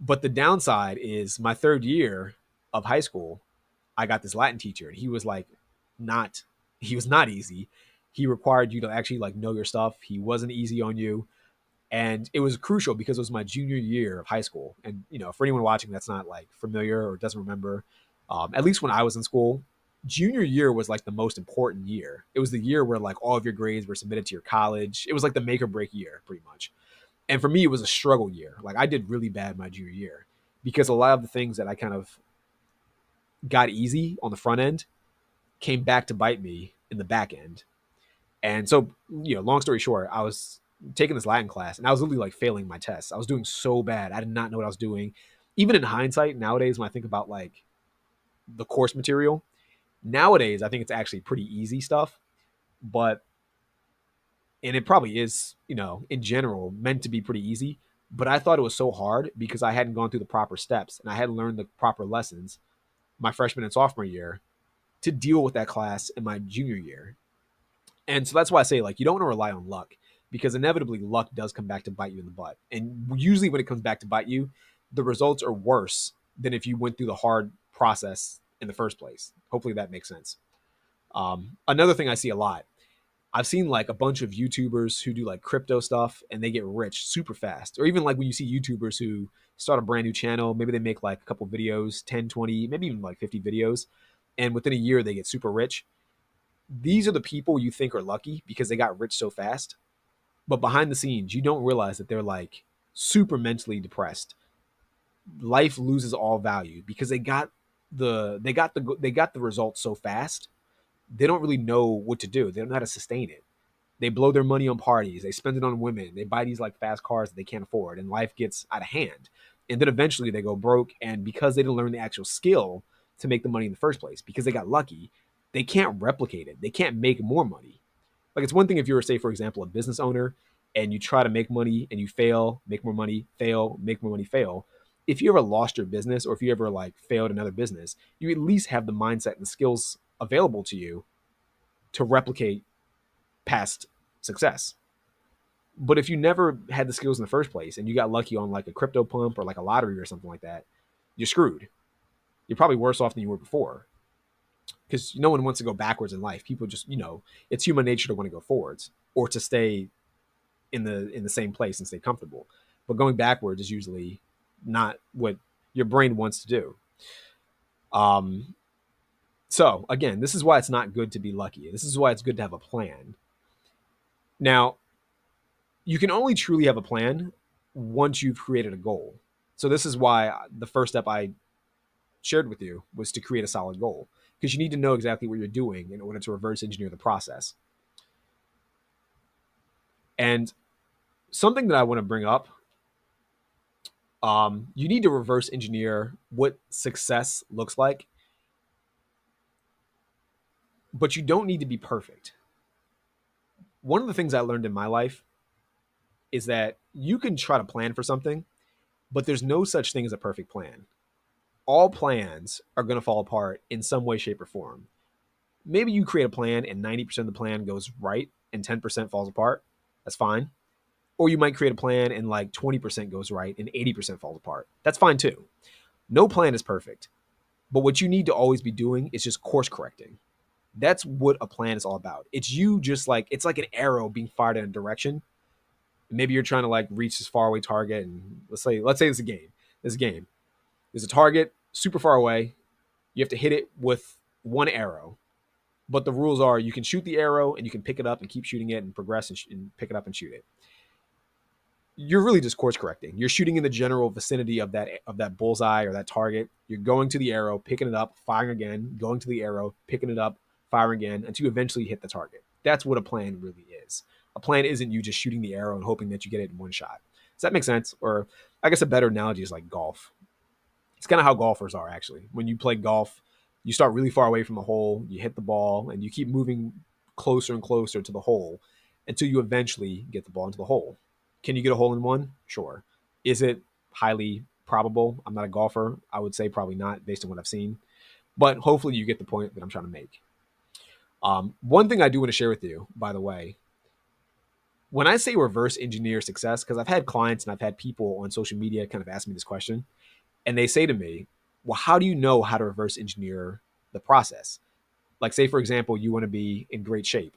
But the downside is my third year of high school, I got this Latin teacher and he was not easy. He required you to actually like know your stuff. He wasn't easy on you. And it was crucial because it was my junior year of high school. And, for anyone watching that's not like familiar or doesn't remember, at least when I was in school, junior year was like the most important year. It was the year where like all of your grades were submitted to your college. It was like the make or break year pretty much. And for me, it was a struggle year. Like I did really bad my junior year because a lot of the things that I kind of got easy on the front end, came back to bite me in the back end. And so, long story short, I was taking this Latin class and I was literally like failing my tests. I was doing so bad. I did not know what I was doing. Even in hindsight, nowadays, when I think about like the course material, nowadays, I think it's actually pretty easy stuff. But, and it probably is, in general, meant to be pretty easy. But I thought it was so hard because I hadn't gone through the proper steps and I hadn't learned the proper lessons my freshman and sophomore year to deal with that class in my junior year. And so that's why I say, like, you don't want to rely on luck because inevitably luck does come back to bite you in the butt. And usually when it comes back to bite you, the results are worse than if you went through the hard process in the first place. Hopefully that makes sense. Another thing I see a lot, I've seen like a bunch of YouTubers who do like crypto stuff and they get rich super fast. Or even like when you see YouTubers who start a brand new channel, maybe they make like a couple videos, 10, 20, maybe even like 50 videos. And within a year, they get super rich. These are the people you think are lucky because they got rich so fast. But behind the scenes, you don't realize that they're like super mentally depressed. Life loses all value because they got the results so fast. They don't really know what to do. They don't know how to sustain it. They blow their money on parties. They spend it on women. They buy these like fast cars that they can't afford, and life gets out of hand. And then eventually they go broke. And because they didn't learn the actual skill to make the money in the first place, because they got lucky, they can't replicate it. They can't make more money. Like it's one thing if you're, say, for example, a business owner and you try to make money and you fail, make more money, fail, make more money, fail. If you ever lost your business or if you ever like failed another business, you at least have the mindset and skills available to you to replicate past success. But if you never had the skills in the first place and you got lucky on like a crypto pump or like a lottery or something like that, you're screwed. You're probably worse off than you were before because no one wants to go backwards in life. People just, it's human nature to want to go forwards or to stay in the same place and stay comfortable. But going backwards is usually not what your brain wants to do. Um, so again, this is why it's not good to be lucky. This is why it's good to have a plan. Now, you can only truly have a plan once you've created a goal. So this is why the first step I shared with you was to create a solid goal because you need to know exactly what you're doing in order to reverse engineer the process. And something that I want to bring up, you need to reverse engineer what success looks like, but you don't need to be perfect. One of the things I learned in my life is that you can try to plan for something, but there's no such thing as a perfect plan. All plans are going to fall apart in some way, shape, or form. Maybe you create a plan and 90% of the plan goes right and 10% falls apart. That's fine. Or you might create a plan and like 20% goes right and 80% falls apart. That's fine too. No plan is perfect. But what you need to always be doing is just course correcting. That's what a plan is all about. It's you just like, it's like an arrow being fired in a direction. Maybe you're trying to like reach this faraway target. And let's say it's a game. This game. There's a target super far away. You have to hit it with one arrow. But the rules are you can shoot the arrow and you can pick it up and keep shooting it and progress and pick it up and shoot it. You're really just course correcting. You're shooting in the general vicinity of that bullseye or that target. You're going to the arrow, picking it up, firing again, going to the arrow, picking it up, firing again until you eventually hit the target. That's what a plan really is. A plan isn't you just shooting the arrow and hoping that you get it in one shot. Does that make sense? Or I guess a better analogy is like golf. It's kind of how golfers are actually. When you play golf, you start really far away from the hole, you hit the ball, and you keep moving closer and closer to the hole until you eventually get the ball into the hole. Can you get a hole in one? Sure. Is it highly probable? I'm not a golfer. I would say probably not based on what I've seen. But hopefully you get the point that I'm trying to make. One thing I do want to share with you, by the way, when I say reverse engineer success, because I've had clients and I've had people on social media kind of ask me this question, and they say to me, well, how do you know how to reverse engineer the process? Like, say, for example, you want to be in great shape.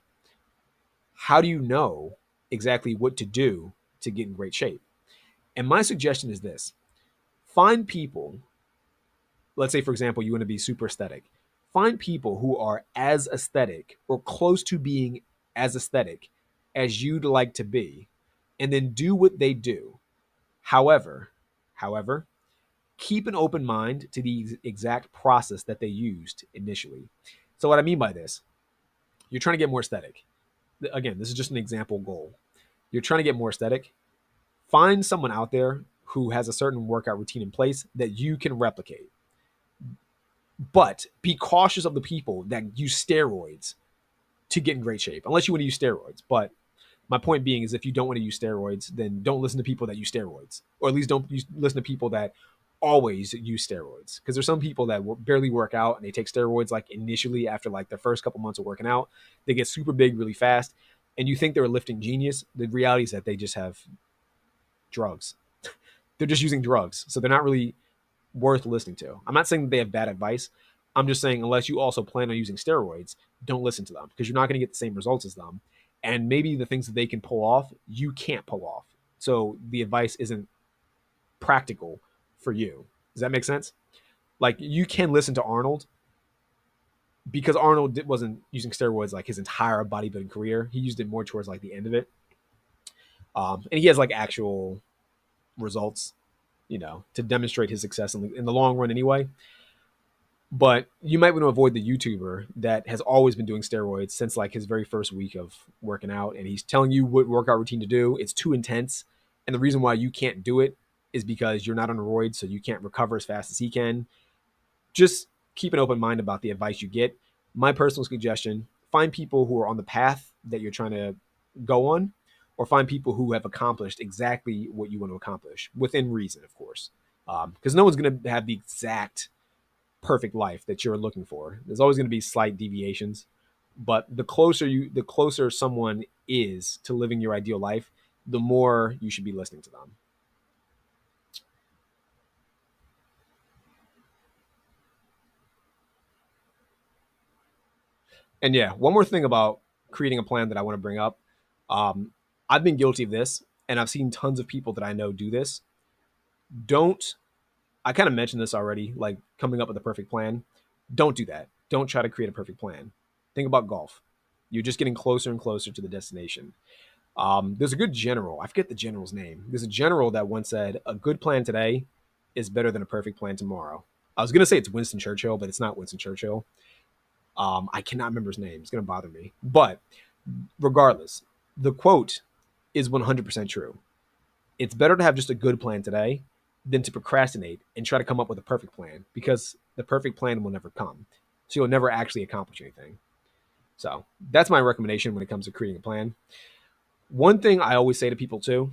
How do you know exactly what to do to get in great shape? And my suggestion is this: find people, let's say, for example, you want to be super aesthetic. Find people who are as aesthetic or close to being as aesthetic as you'd like to be, and then do what they do. However, keep an open mind to the exact process that they used initially. So what I mean by this, you're trying to get more aesthetic. Again, this is just an example goal. You're trying to get more aesthetic. Find someone out there who has a certain workout routine in place that you can replicate. But be cautious of the people that use steroids to get in great shape, unless you want to use steroids. But my point being is if you don't want to use steroids, then don't listen to people that use steroids, or at least listen to people that always use steroids. Because there's some people that barely work out and they take steroids like initially after like their first couple months of working out. They get super big really fast, and you think they're a lifting genius. The reality is that they just have drugs. They're just using drugs, so they're not really worth listening to. I'm not saying that they have bad advice. I'm just saying unless you also plan on using steroids, don't listen to them because you're not going to get the same results as them. And maybe the things that they can pull off, you can't pull off. So the advice isn't practical for you. Does that make sense? Like you can listen to Arnold because Arnold wasn't using steroids like his entire bodybuilding career. He used it more towards like the end of it. And he has like actual results, to demonstrate his success in the long run anyway. But you might want to avoid the YouTuber that has always been doing steroids since like his very first week of working out. And he's telling you what workout routine to do. It's too intense. And the reason why you can't do it is because you're not on roids, so you can't recover as fast as he can. Just keep an open mind about the advice you get. My personal suggestion, find people who are on the path that you're trying to go on, or find people who have accomplished exactly what you want to accomplish within reason, of course. Because no one's going to have the exact perfect life that you're looking for. There's always going to be slight deviations, but the closer someone is to living your ideal life, the more you should be listening to them. And yeah, one more thing about creating a plan that I want to bring up. Um, I've been guilty of this, and I've seen tons of people that I know do this. Don't I kind of mentioned this already, like coming up with a perfect plan. Don't do that. Don't try to create a perfect plan. Think about golf. You're just getting closer and closer to the destination. There's a good general. I forget the general's name. There's a general that once said, "A good plan today is better than a perfect plan tomorrow." I was gonna say it's Winston Churchill, but it's not Winston Churchill. I cannot remember his name. It's gonna bother me. But regardless, the quote is 100% true. It's better to have just a good plan today than to procrastinate and try to come up with a perfect plan because the perfect plan will never come. So you'll never actually accomplish anything. So that's my recommendation when it comes to creating a plan. One thing I always say to people too,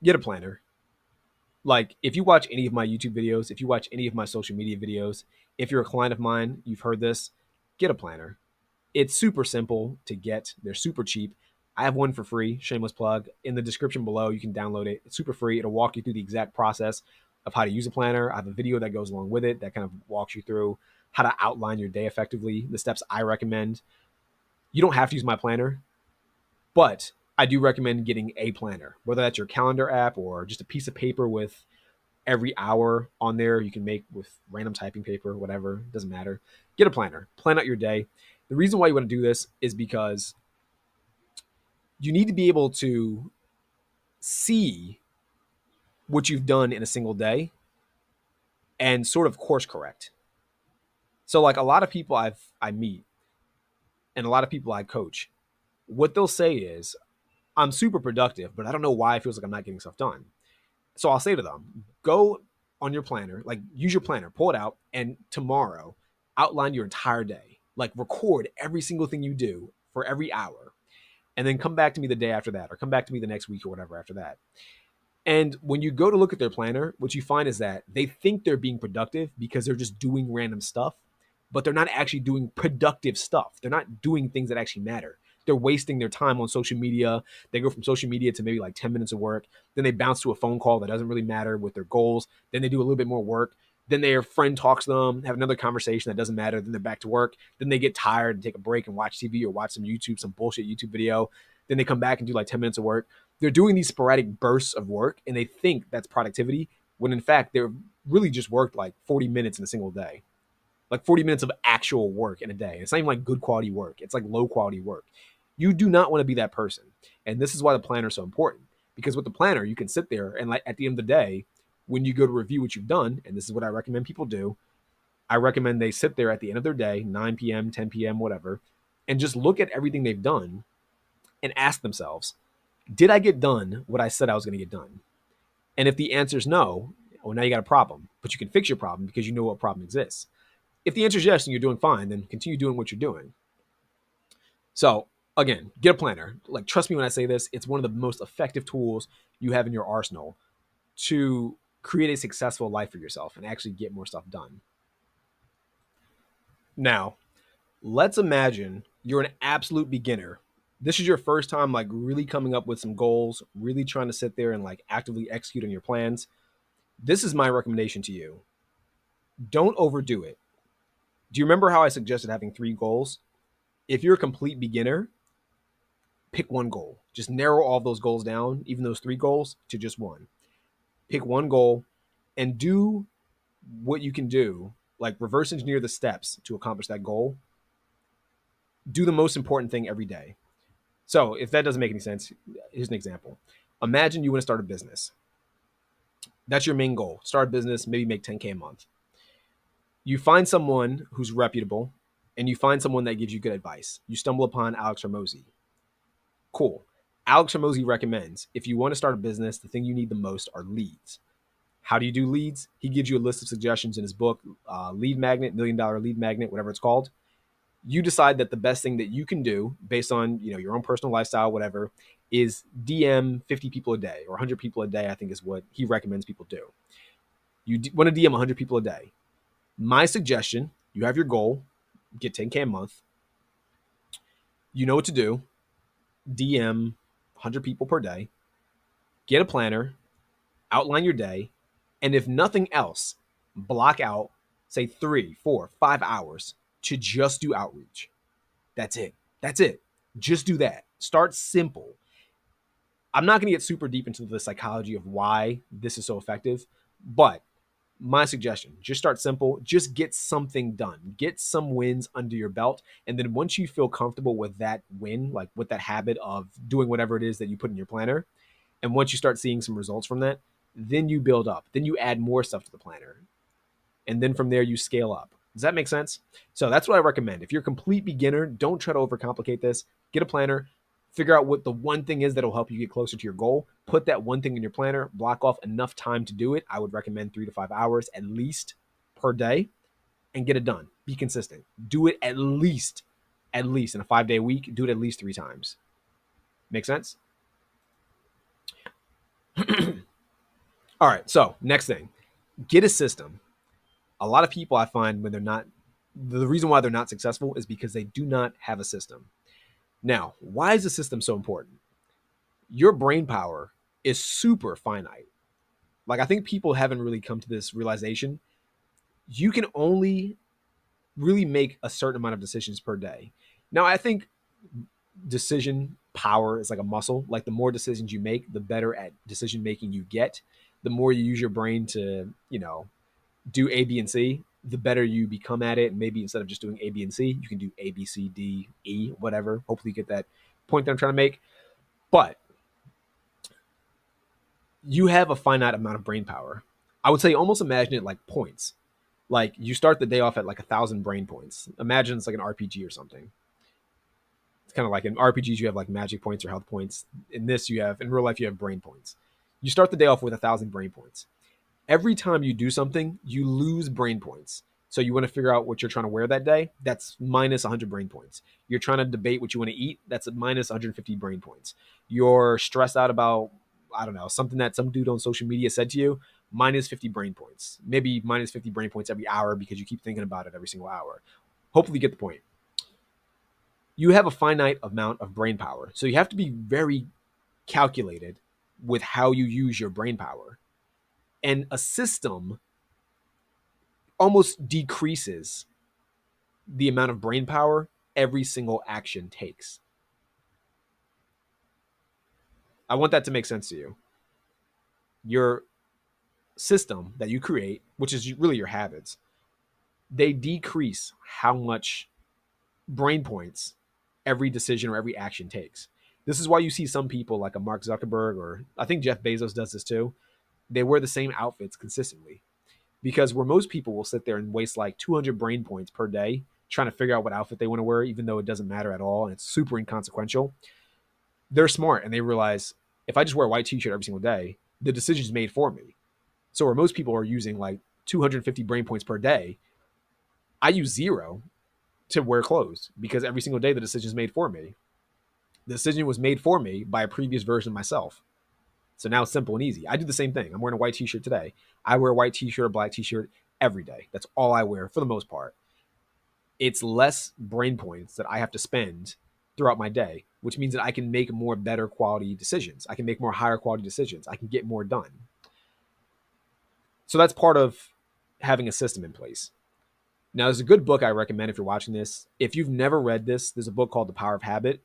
get a planner. Like if you watch any of my YouTube videos, if you watch any of my social media videos, if you're a client of mine, you've heard this, get a planner. It's super simple to get. They're super cheap. I have one for free, shameless plug. In the description below, you can download it. It's super free. It'll walk you through the exact process of how to use a planner. I have a video that goes along with it that kind of walks you through how to outline your day effectively, the steps I recommend. You don't have to use my planner, but I do recommend getting a planner, whether that's your calendar app or just a piece of paper with every hour on there. You can make with random typing paper, whatever, doesn't matter. Get a planner, plan out your day. The reason why you want to do this is because you need to be able to see what you've done in a single day and sort of course correct. So like a lot of people I meet and a lot of people I coach, what they'll say is, I'm super productive, but I don't know why it feels like I'm not getting stuff done. So I'll say to them, go on your planner, like use your planner, pull it out, and tomorrow outline your entire day. Like record every single thing you do for every hour. And then come back to me the day after that, or come back to me the next week or whatever after that. And when you go to look at their planner, what you find is that they think they're being productive because they're just doing random stuff, but they're not actually doing productive stuff. They're not doing things that actually matter. They're wasting their time on social media. They go from social media to maybe like 10 minutes of work. Then they bounce to a phone call that doesn't really matter with their goals. Then they do a little bit more work. Then their friend talks to them, have another conversation that doesn't matter. Then they're back to work. Then they get tired and take a break and watch TV or watch some YouTube, some bullshit YouTube video. Then they come back and do like 10 minutes of work. They're doing these sporadic bursts of work and they think that's productivity when in fact they're really just worked like 40 minutes in a single day. Like 40 minutes of actual work in a day. It's not even like good quality work. It's like low quality work. You do not want to be that person. And this is why the planner is so important. Because with the planner, you can sit there and like at the end of the day, when you go to review what you've done, and this is what I recommend people do, I recommend they sit there at the end of their day, 9 p.m., 10 p.m., whatever, and just look at everything they've done and ask themselves, did I get done what I said I was going to get done? And if the answer is no, well, now you got a problem, but you can fix your problem because you know what problem exists. If the answer is yes and you're doing fine, then continue doing what you're doing. So again, get a planner. Like, trust me when I say this, it's one of the most effective tools you have in your arsenal to create a successful life for yourself and actually get more stuff done. Now, let's imagine you're an absolute beginner. This is your first time like really coming up with some goals, really trying to sit there and like actively execute on your plans. This is my recommendation to you. Don't overdo it. Do you remember how I suggested having 3 goals? If you're a complete beginner, pick one goal. Just narrow all of those goals down, even those 3 goals, to just one. Pick one goal and do what you can do, like reverse engineer the steps to accomplish that goal. Do the most important thing every day. So, if that doesn't make any sense, here's an example. Imagine you want to start a business. That's your main goal. Start a business, maybe make 10K a month. You find someone who's reputable and you find someone that gives you good advice. You stumble upon Alex Hormozy. Cool. Alex Hormozy recommends if you want to start a business, the thing you need the most are leads. How do you do leads? He gives you a list of suggestions in his book, Lead Magnet, $1 Million Lead Magnet, whatever it's called. You decide that the best thing that you can do based on your own personal lifestyle, whatever, is DM 50 people a day or 100 people a day, I think is what he recommends people do. You want to DM 100 people a day. My suggestion, you have your goal, get 10K a month. You know what to do. DM 100 people per day. Get a planner, outline your day, and if nothing else, block out, say 3, 4, 5 hours to just do outreach. That's it. That's it. Just do that. Start simple. I'm not going to get super deep into the psychology of why this is so effective, but my suggestion, just start simple. Just get something done. Get some wins under your belt. And then once you feel comfortable with that win, like with that habit of doing whatever it is that you put in your planner, and once you start seeing some results from that, then you build up. Then you add more stuff to the planner. And then from there, you scale up. Does that make sense? So that's what I recommend. If you're a complete beginner, don't try to overcomplicate this. Get a planner, figure out what the one thing is that will help you get closer to your goal. Put that one thing in your planner, block off enough time to do it. I would recommend 3 to 5 hours at least per day and get it done. Be consistent. Do it at least in a 5-day week. Do it at least 3 times. Make sense? All right. So next thing, get a system. A lot of people I find when they're not, the reason why they're not successful is because they do not have a system. Now, why is the system so important? Your brain power is super finite. Like, I think people haven't really come to this realization. You can only really make a certain amount of decisions per day. Now, I think decision power is like a muscle. Like, the more decisions you make, the better at decision making you get. The more you use your brain to, do A, B, and C, the better you become at it. And maybe instead of just doing A, B, and C, you can do A, B, C, D, E, whatever. Hopefully you get that point that I'm trying to make. But you have a finite amount of brain power. I would say almost imagine it like points. Like, you start the day off at like 1,000 brain points. Imagine it's like an RPG or something. It's kind of like in RPGs, you have like magic points or health points. In real life, you have brain points. You start the day off with 1,000 brain points. Every time you do something, you lose brain points. So you want to figure out what you're trying to wear that day. That's minus 100 brain points. You're trying to debate what you want to eat. That's a minus 150 brain points. You're stressed out about, I don't know, something that some dude on social media said to you, minus 50 brain points. Maybe minus 50 brain points every hour because you keep thinking about it every single hour. Hopefully you get the point. You have a finite amount of brain power. So you have to be very calculated with how you use your brain power. And a system almost decreases the amount of brain power every single action takes. I want that to make sense to you. Your system that you create, which is really your habits, they decrease how much brain points every decision or every action takes. This is why you see some people like a Mark Zuckerberg, or I think Jeff Bezos does this too. They wear the same outfits consistently. Because where most people will sit there and waste like 200 brain points per day trying to figure out what outfit they want to wear, even though it doesn't matter at all and it's super inconsequential, they're smart and they realize if I just wear a white t-shirt every single day, the decision's made for me. So where most people are using like 250 brain points per day, I use zero to wear clothes because every single day the decision is made for me. The decision was made for me by a previous version of myself. So now it's simple and easy. I do the same thing. I'm wearing a white t-shirt today. I wear a white t-shirt, a black t-shirt every day. That's all I wear for the most part. It's less brain points that I have to spend throughout my day, which means that I can make more better quality decisions. I can make more higher quality decisions. I can get more done. So that's part of having a system in place. Now, there's a good book I recommend if you're watching this. If you've never read this, there's a book called The Power of Habit.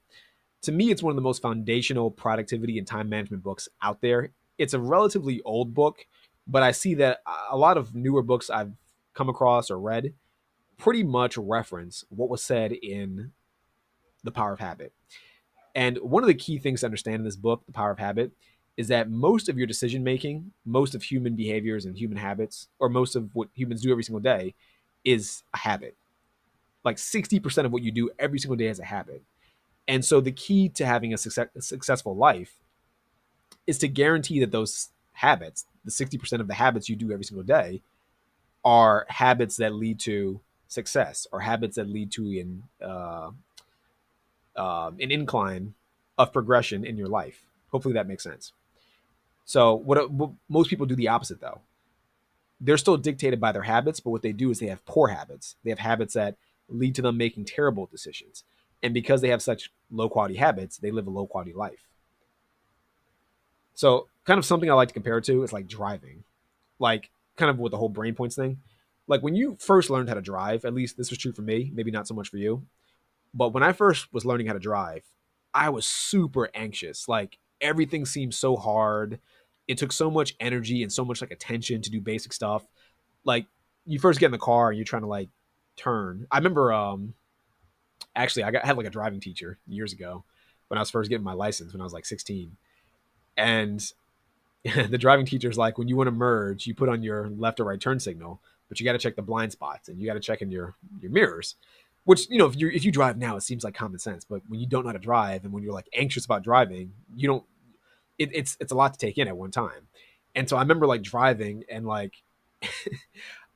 To me, it's one of the most foundational productivity and time management books out there. It's a relatively old book, but I see that a lot of newer books I've come across or read pretty much reference what was said in The Power of Habit. And one of the key things to understand in this book, The Power of Habit, is that most of your decision making, most of human behaviors and human habits, or most of what humans do every single day is a habit. Like 60% of what you do every single day is a habit. And so the key to having a successful life is to guarantee that those habits, the 60% of the habits you do every single day, are habits that lead to success or habits that lead to an incline of progression in your life. Hopefully that makes sense. So what most people do the opposite though. They're still dictated by their habits, but what they do is they have poor habits. They have habits that lead to them making terrible decisions. And because they have such low quality habits, they live a low quality life. So kind of something I like to compare it to is like driving. Like kind of with the whole brain points thing. Like when you first learned how to drive, at least this was true for me, maybe not so much for you. But when I first was learning how to drive, I was super anxious. Like everything seemed so hard. It took so much energy and so much like attention to do basic stuff. Like you first get in the car and you're trying to like turn. I remember actually I had like a driving teacher years ago when I was first getting my license when I was like 16. And the driving teacher's like, when you want to merge, you put on your left or right turn signal, but you got to check the blind spots and you got to check in your mirrors. Which, you know, if you drive now, it seems like common sense. But when you don't know how to drive and when you're like anxious about driving, you don't. It's a lot to take in at one time. And so I remember like driving and like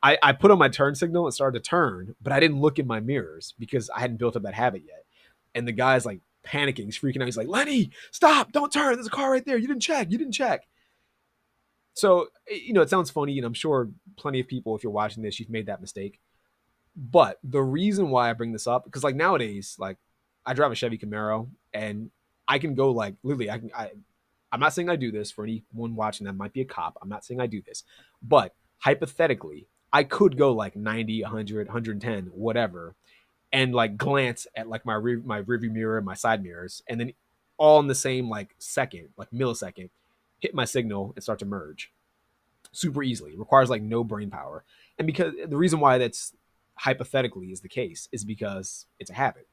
I put on my turn signal and started to turn, but I didn't look in my mirrors because I hadn't built up that habit yet. And the guy's like panicking, he's freaking out. He's like, Lenny, stop, don't turn. There's a car right there. You didn't check. You didn't check. So, you know, it sounds funny, and I'm sure plenty of people, if you're watching this, you've made that mistake. But the reason why I bring this up, because like nowadays, like I drive a Chevy Camaro, and I can go like literally, I'm not saying I do this for anyone watching that might be a cop. I'm not saying I do this, but hypothetically, I could go like 90, 100, 110, whatever, and like glance at like my rearview mirror, my side mirrors, and then all in the same like second, like millisecond, hit my signal and start to merge super easily. It requires like no brain power. And because the reason why that's hypothetically is the case is because it's a habit.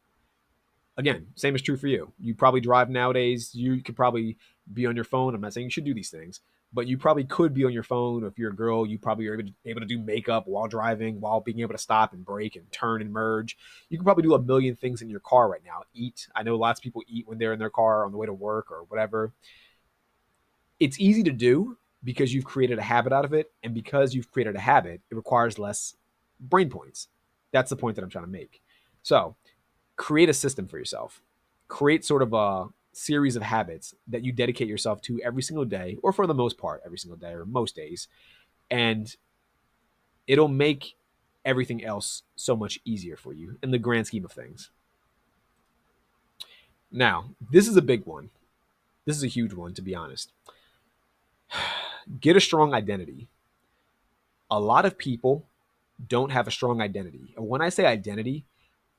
Again, same is true for you. You probably drive nowadays. You could probably be on your phone. I'm not saying you should do these things, but you probably could be on your phone. Or if you're a girl, you probably are able to do makeup while driving, while being able to stop and brake and turn and merge. You can probably do a million things in your car right now. Eat. I know lots of people eat when they're in their car on the way to work or whatever. It's easy to do because you've created a habit out of it. And because you've created a habit, it requires less brain points. That's the point that I'm trying to make. So create a system for yourself. Create sort of a series of habits that you dedicate yourself to every single day, or for the most part, every single day or most days. And it'll make everything else so much easier for you in the grand scheme of things. Now, this is a big one. This is a huge one, to be honest. Get a strong identity. A lot of people don't have a strong identity. And when I say identity,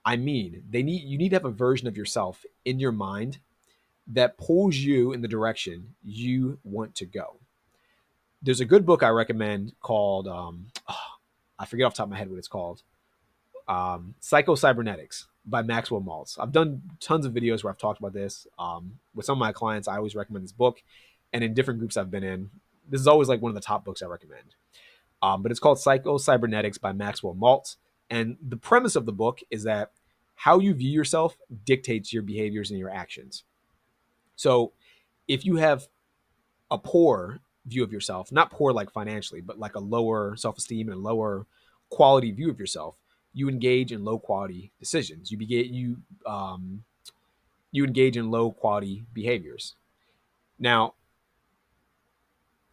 I mean you need to have a version of yourself in your mind that pulls you in the direction you want to go. There's a good book I recommend called I forget off the top of my head what it's called. Psycho-Cybernetics by Maxwell Maltz. I've done tons of videos where I've talked about this. With some of my clients, I always recommend this book. And in different groups I've been in, this is always like one of the top books I recommend. But it's called Psycho Cybernetics by Maxwell Maltz. And the premise of the book is that how you view yourself dictates your behaviors and your actions. So if you have a poor view of yourself, not poor like financially, but like a lower self esteem and a lower quality view of yourself, you engage in low quality decisions. You engage in low quality behaviors. Now,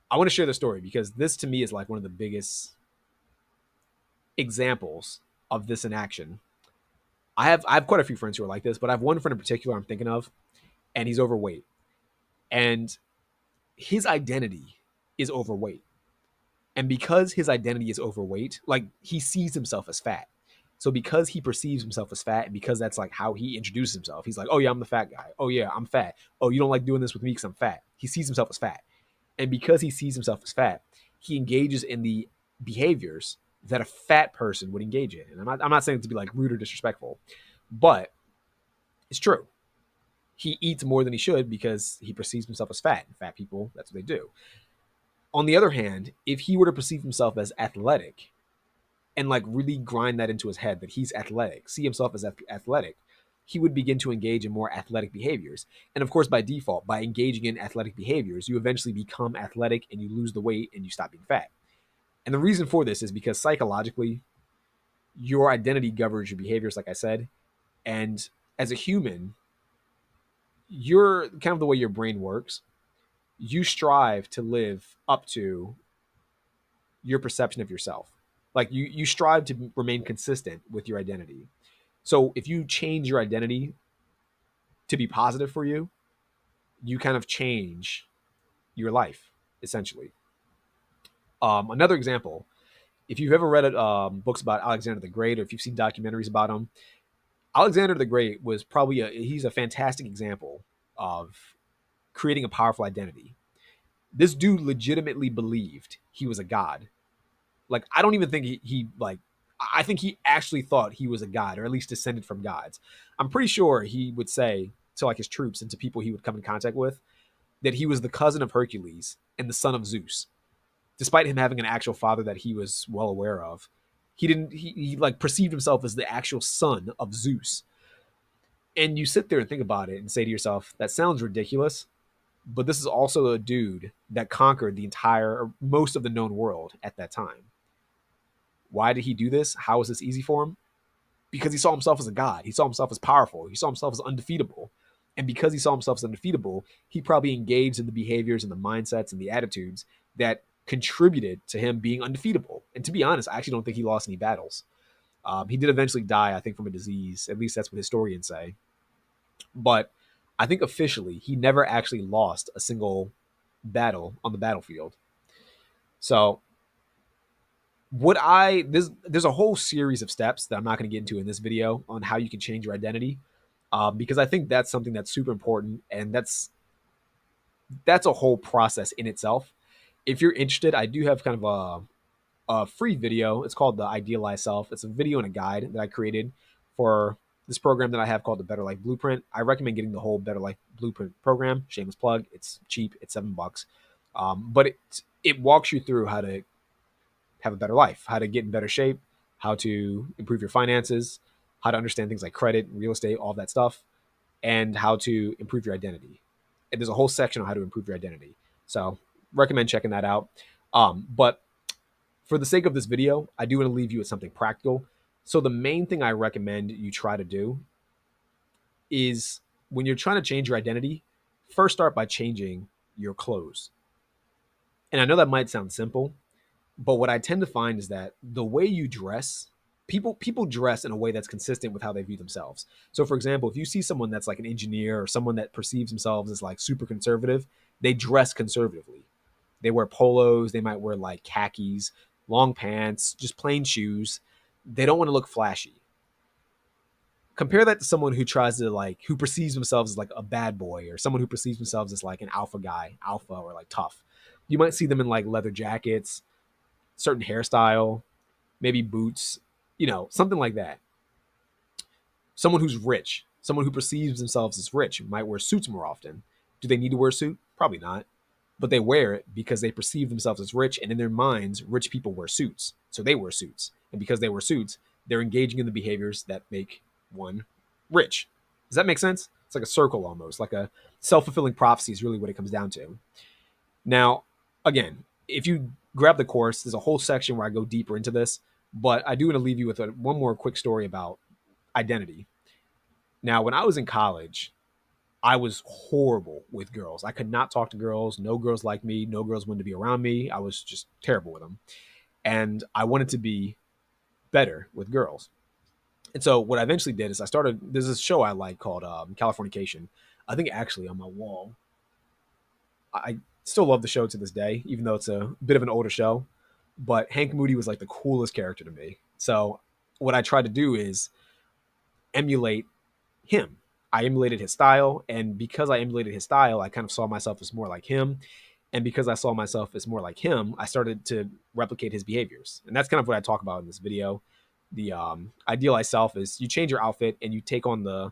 I want to share the story because this to me is like one of the biggest examples of this in action. I have quite a few friends who are like this, but I have one friend in particular I'm thinking of, and he's overweight. And his identity is overweight. And because his identity is overweight, like he sees himself as fat. So because he perceives himself as fat, and because that's like how he introduces himself, he's like, "Oh yeah, I'm the fat guy. Oh yeah, I'm fat. Oh, you don't like doing this with me because I'm fat." He sees himself as fat, and because he sees himself as fat, he engages in the behaviors that a fat person would engage in. And I'm not saying it to be like rude or disrespectful, but it's true. He eats more than he should because he perceives himself as fat. And fat people, that's what they do. On the other hand, if he were to perceive himself as athletic and like really grind that into his head that he's athletic, see himself as athletic, he would begin to engage in more athletic behaviors. And of course, by default, by engaging in athletic behaviors, you eventually become athletic and you lose the weight and you stop being fat. And the reason for this is because psychologically, your identity governs your behaviors, like I said. And as a human, you're kind of the way your brain works. You strive to live up to your perception of yourself. Like you strive to remain consistent with your identity. So if you change your identity to be positive for you, you kind of change your life essentially. Another example, if you've ever read books about Alexander the Great, or if you've seen documentaries about him, Alexander the Great was probably he's a fantastic example of creating a powerful identity. This dude legitimately believed he was a god. Like I don't even think he like I think he actually thought he was a god, or at least descended from gods. I'm pretty sure he would say to like his troops and to people he would come in contact with that he was the cousin of Hercules and the son of Zeus. Despite him having an actual father that he was well aware of, he didn't he like perceived himself as the actual son of Zeus. And you sit there and think about it and say to yourself, that sounds ridiculous, but this is also a dude that conquered the entire or most of the known world at that time. Why did he do this? How was this easy for him? Because he saw himself as a god. He saw himself as powerful. He saw himself as undefeatable. And because he saw himself as undefeatable, he probably engaged in the behaviors and the mindsets and the attitudes that contributed to him being undefeatable. And to be honest, I actually don't think he lost any battles. He did eventually die, I think, from a disease. At least that's what historians say. But I think officially, he never actually lost a single battle on the battlefield. So there's a whole series of steps that I'm not going to get into in this video on how you can change your identity, because I think that's something that's super important, and that's a whole process in itself. If you're interested, I do have kind of a free video. It's called the Idealized Self. It's a video and a guide that I created for this program that I have called the Better Life Blueprint. I recommend getting the whole Better Life Blueprint program. Shameless plug. It's cheap. It's $7, but it walks you through how to have a better life, how to get in better shape, how to improve your finances, how to understand things like credit, real estate, all that stuff, and how to improve your identity. And there's a whole section on how to improve your identity. So recommend checking that out. But for the sake of this video, I do want to leave you with something practical. So the main thing I recommend you try to do is when you're trying to change your identity, first start by changing your clothes. And I know that might sound simple, but what I tend to find is that the way you dress, people dress in a way that's consistent with how they view themselves. So for example, if you see someone that's like an engineer or someone that perceives themselves as like super conservative, they dress conservatively. They wear polos, they might wear like khakis, long pants, just plain shoes. They don't want to look flashy. Compare that to someone who tries to like who perceives themselves as like a bad boy, or someone who perceives themselves as like an alpha guy, alpha or like tough. You might see them in like leather jackets, certain hairstyle, maybe boots, something like that. Someone who's rich, someone who perceives themselves as rich might wear suits more often. Do they need to wear a suit? Probably not. but they wear it because they perceive themselves as rich, and in their minds, rich people wear suits, so they wear suits, and because they wear suits, they're engaging in the behaviors that make one rich. Does that make sense? It's like a circle almost, like a self-fulfilling prophecy is really what it comes down to. Now, again, if you grab the course, there's a whole section where I go deeper into this, but I do want to leave you with one more quick story about identity. Now, when I was in college, I was horrible with girls. I could not talk to girls. No girls liked me. No girls wanted to be around me. I was just terrible with them. And I wanted to be better with girls. And so what I eventually did is I started, there's this show I like called Californication. I think actually on my wall. I still love the show to this day, even though it's a bit of an older show. But Hank Moody was like the coolest character to me. So what I tried to do is emulate him. I emulated his style, and because I emulated his style, I kind of saw myself as more like him. And because I saw myself as more like him, I started to replicate his behaviors. And that's kind of what I talk about in this video. The idealized self is you change your outfit and you take on the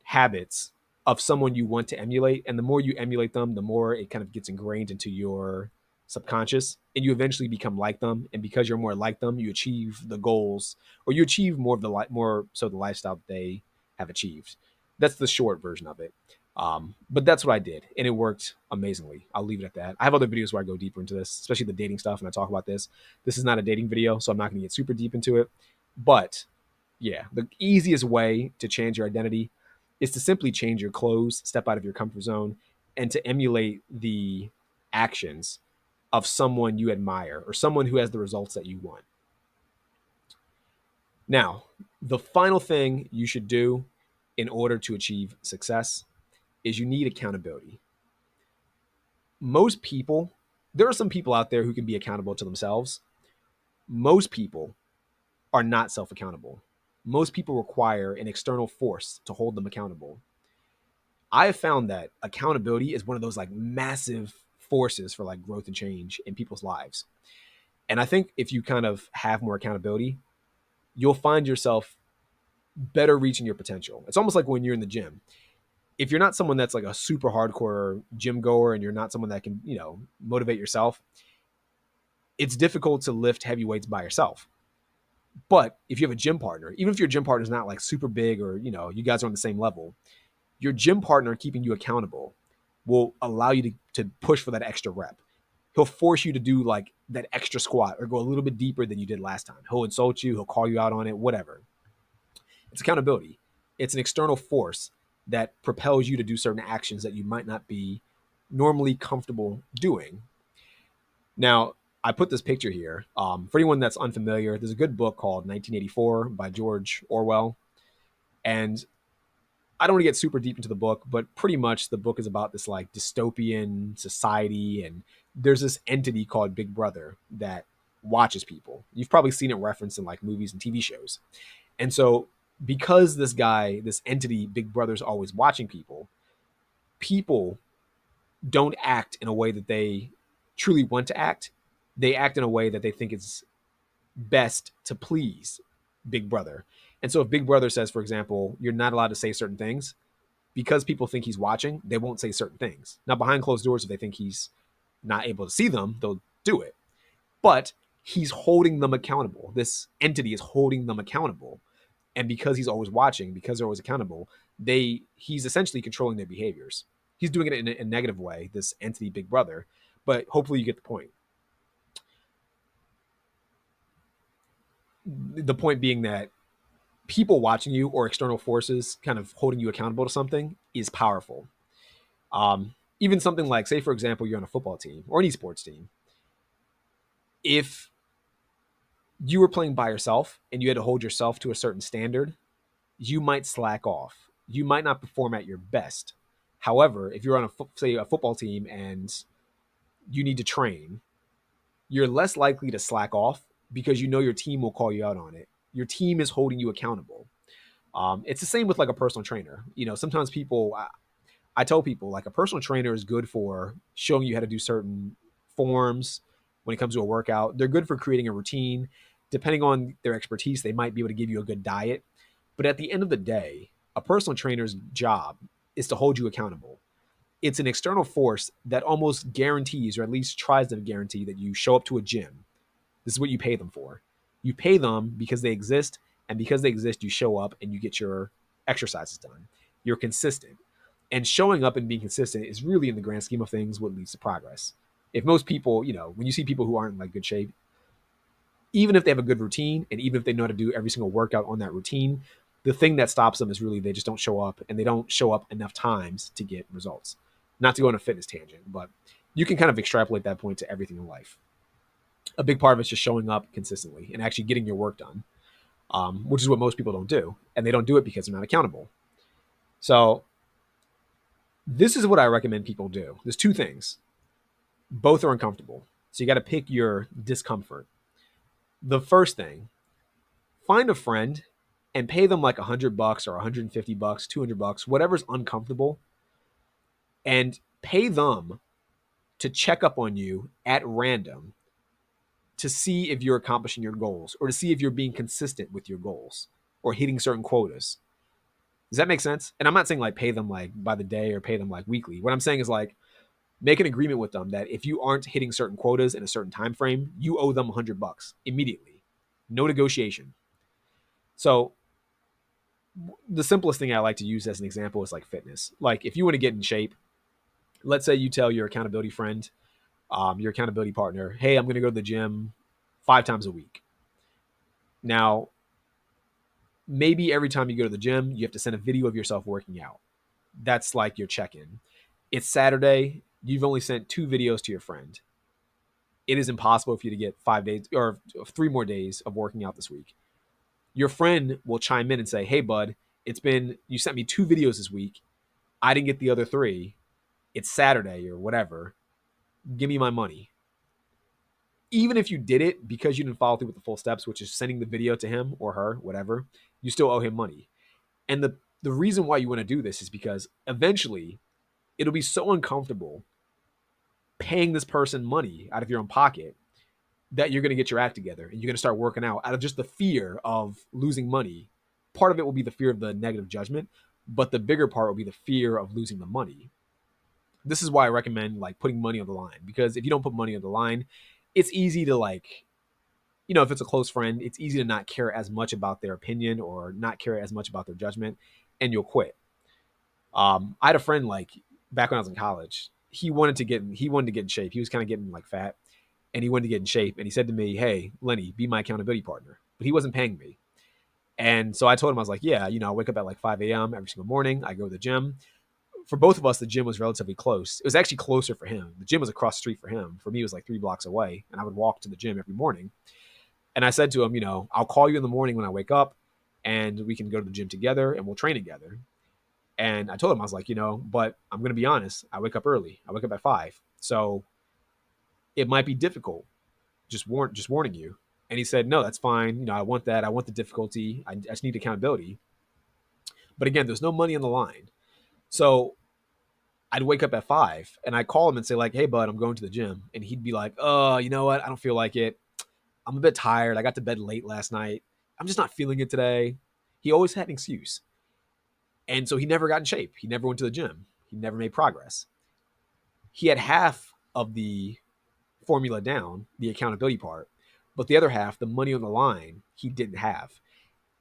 habits of someone you want to emulate. And the more you emulate them, the more it kind of gets ingrained into your subconscious, and you eventually become like them. And because you're more like them, you achieve the goals, or you achieve more of the more so the lifestyle that they have achieved. That's the short version of it. But that's what I did, and it worked amazingly. I'll leave it at that. I have other videos where I go deeper into this, especially the dating stuff, and I talk about this. This is not a dating video, so I'm not going to get super deep into it. But yeah, the easiest way to change your identity is to simply change your clothes, step out of your comfort zone, and to emulate the actions of someone you admire or someone who has the results that you want. Now, the final thing you should do in order to achieve success is you need accountability. Most people, there are some people out there who can be accountable to themselves. Most people are not self accountable. Most people require an external force to hold them accountable. I have found that accountability is one of those like massive forces for like growth and change in people's lives. And I think if you kind of have more accountability, you'll find yourself better reaching your potential. It's almost like when you're in the gym. If you're not someone that's like a super hardcore gym goer and you're not someone that can, motivate yourself, it's difficult to lift heavy weights by yourself. But if you have a gym partner, even if your gym partner is not like super big or, you guys are on the same level, your gym partner keeping you accountable will allow you to push for that extra rep. He'll force you to do like that extra squat or go a little bit deeper than you did last time. He'll insult you. He'll call you out on it, whatever. It's accountability. It's an external force that propels you to do certain actions that you might not be normally comfortable doing. Now, I put this picture here. For anyone that's unfamiliar, there's a good book called 1984 by George Orwell. And I don't want to get super deep into the book, but pretty much the book is about this like dystopian society. And there's this entity called Big Brother that watches people. You've probably seen it referenced in like movies and TV shows. And so because this guy, this entity, Big Brother's always watching people, people don't act in a way that they truly want to act. They act in a way that they think is best to please Big Brother. And so if Big Brother says, for example, you're not allowed to say certain things, because people think he's watching, they won't say certain things. Now, behind closed doors, if they think he's not able to see them, they'll do it. But he's holding them accountable. This entity is holding them accountable. And because he's always watching, because they're always accountable, he's essentially controlling their behaviors. He's doing it in a negative way, this entity Big Brother, but hopefully you get the point. The point being that people watching you or external forces kind of holding you accountable to something is powerful. Even something like, say, for example, you're on a football team or an esports team. If you were playing by yourself and you had to hold yourself to a certain standard, you might slack off. You might not perform at your best. However, if you're on say a football team and you need to train, you're less likely to slack off because you know your team will call you out on it. Your team is holding you accountable. It's the same with like a personal trainer. Sometimes I tell people like a personal trainer is good for showing you how to do certain forms when it comes to a workout. They're good for creating a routine. Depending on their expertise, they might be able to give you a good diet. But at the end of the day, a personal trainer's job is to hold you accountable. It's an external force that almost guarantees, or at least tries to guarantee, that you show up to a gym. This is what you pay them for. You pay them because they exist, and because they exist, you show up and you get your exercises done. You're consistent. And showing up and being consistent is really, in the grand scheme of things, what leads to progress. If most people, when you see people who aren't in like good shape, even if they have a good routine and even if they know how to do every single workout on that routine, the thing that stops them is really they just don't show up, and they don't show up enough times to get results. Not to go on a fitness tangent, but you can kind of extrapolate that point to everything in life. A big part of it's just showing up consistently and actually getting your work done, which is what most people don't do. And they don't do it because they're not accountable. So this is what I recommend people do. There's two things. Both are uncomfortable. So you got to pick your discomfort. The first thing, find a friend and pay them like $100 or $150, $200, whatever's uncomfortable, and pay them to check up on you at random to see if you're accomplishing your goals or to see if you're being consistent with your goals or hitting certain quotas. Does that make sense? And I'm not saying like pay them like by the day or pay them like weekly. What I'm saying is like make an agreement with them that if you aren't hitting certain quotas in a certain time frame, you owe them $100 immediately. No negotiation. So the simplest thing I like to use as an example is like fitness. Like if you want to get in shape, let's say you tell your accountability friend, your accountability partner, hey, I'm going to go to the gym 5 times a week. Now, maybe every time you go to the gym, you have to send a video of yourself working out. That's like your check-in. It's Saturday. You've only sent 2 videos to your friend. It is impossible for you to get 5 days or 3 more days of working out this week. Your friend will chime in and say, hey, bud, you sent me 2 videos this week. I didn't get the other 3. It's Saturday or whatever. Give me my money. Even if you did it because you didn't follow through with the full steps, which is sending the video to him or her, whatever, you still owe him money. And the reason why you want to do this is because eventually it'll be so uncomfortable paying this person money out of your own pocket that you're going to get your act together and you're going to start working out of just the fear of losing money. Part of it will be the fear of the negative judgment, but the bigger part will be the fear of losing the money. This is why I recommend like putting money on the line, because if you don't put money on the line, it's easy to like, if it's a close friend, it's easy to not care as much about their opinion or not care as much about their judgment, and you'll quit. I had a friend like back when I was in college. He wanted to get in shape. He was kind of getting like fat, and he wanted to get in shape. And he said to me, "Hey, Lenny, be my accountability partner." But he wasn't paying me, and so I told him I was like, "Yeah, I wake up at like 5 a.m. every single morning. I go to the gym." For both of us, the gym was relatively close. It was actually closer for him. The gym was across the street for him. For me, it was like 3 blocks away, and I would walk to the gym every morning. And I said to him, I'll call you in the morning when I wake up, and we can go to the gym together, and we'll train together. And I told him, I was like, but I'm going to be honest. I wake up early. I wake up at 5. So it might be difficult. Just warning you. And he said, no, that's fine. I want that. I want the difficulty. I just need accountability. But again, there's no money on the line. So I'd wake up at 5 and I'd call him and say like, hey, bud, I'm going to the gym. And he'd be like, oh, you know what? I don't feel like it. I'm a bit tired. I got to bed late last night. I'm just not feeling it today. He always had an excuse. And so he never got in shape. He never went to the gym. He never made progress. He had half of the formula down, the accountability part, but the other half, the money on the line, he didn't have.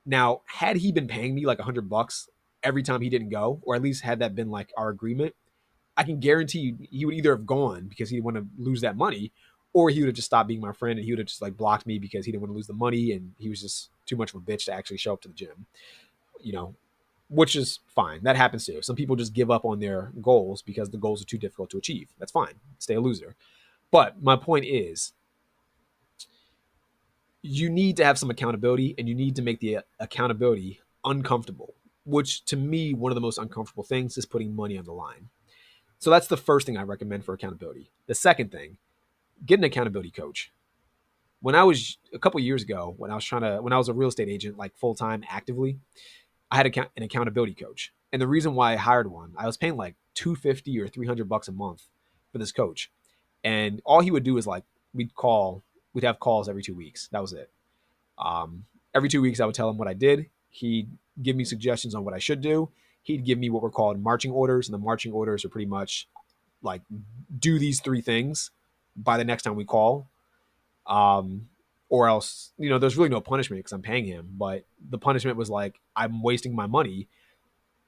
Now, had he been paying me like $100 every time he didn't go, or at least had that been like our agreement, I can guarantee you he would either have gone because he didn't want to lose that money, or he would have just stopped being my friend and he would have just like blocked me because he didn't want to lose the money and he was just too much of a bitch to actually show up to the gym, you know, which is fine. That happens too. Some people just give up on their goals because the goals are too difficult to achieve. That's fine. Stay a loser. But my point is, you need to have some accountability and you need to make the accountability uncomfortable, which to me, one of the most uncomfortable things is putting money on the line. So that's the first thing I recommend for accountability. The second thing, get an accountability coach. When I was a couple years ago, when I was a real estate agent, like full time actively, I had an accountability coach. And the reason why I hired one, I was paying like $250 or $300 a month for this coach. And all he would do is like, we'd have calls every 2 weeks. That was it. Every 2 weeks, I would tell him what I did. He'd give me suggestions on what I should do. he'd give me what were called marching orders. And the marching orders are pretty much like, do these three things by the next time we call. Um, or else, there's really no punishment because I'm paying him. But the punishment was like, I'm wasting my money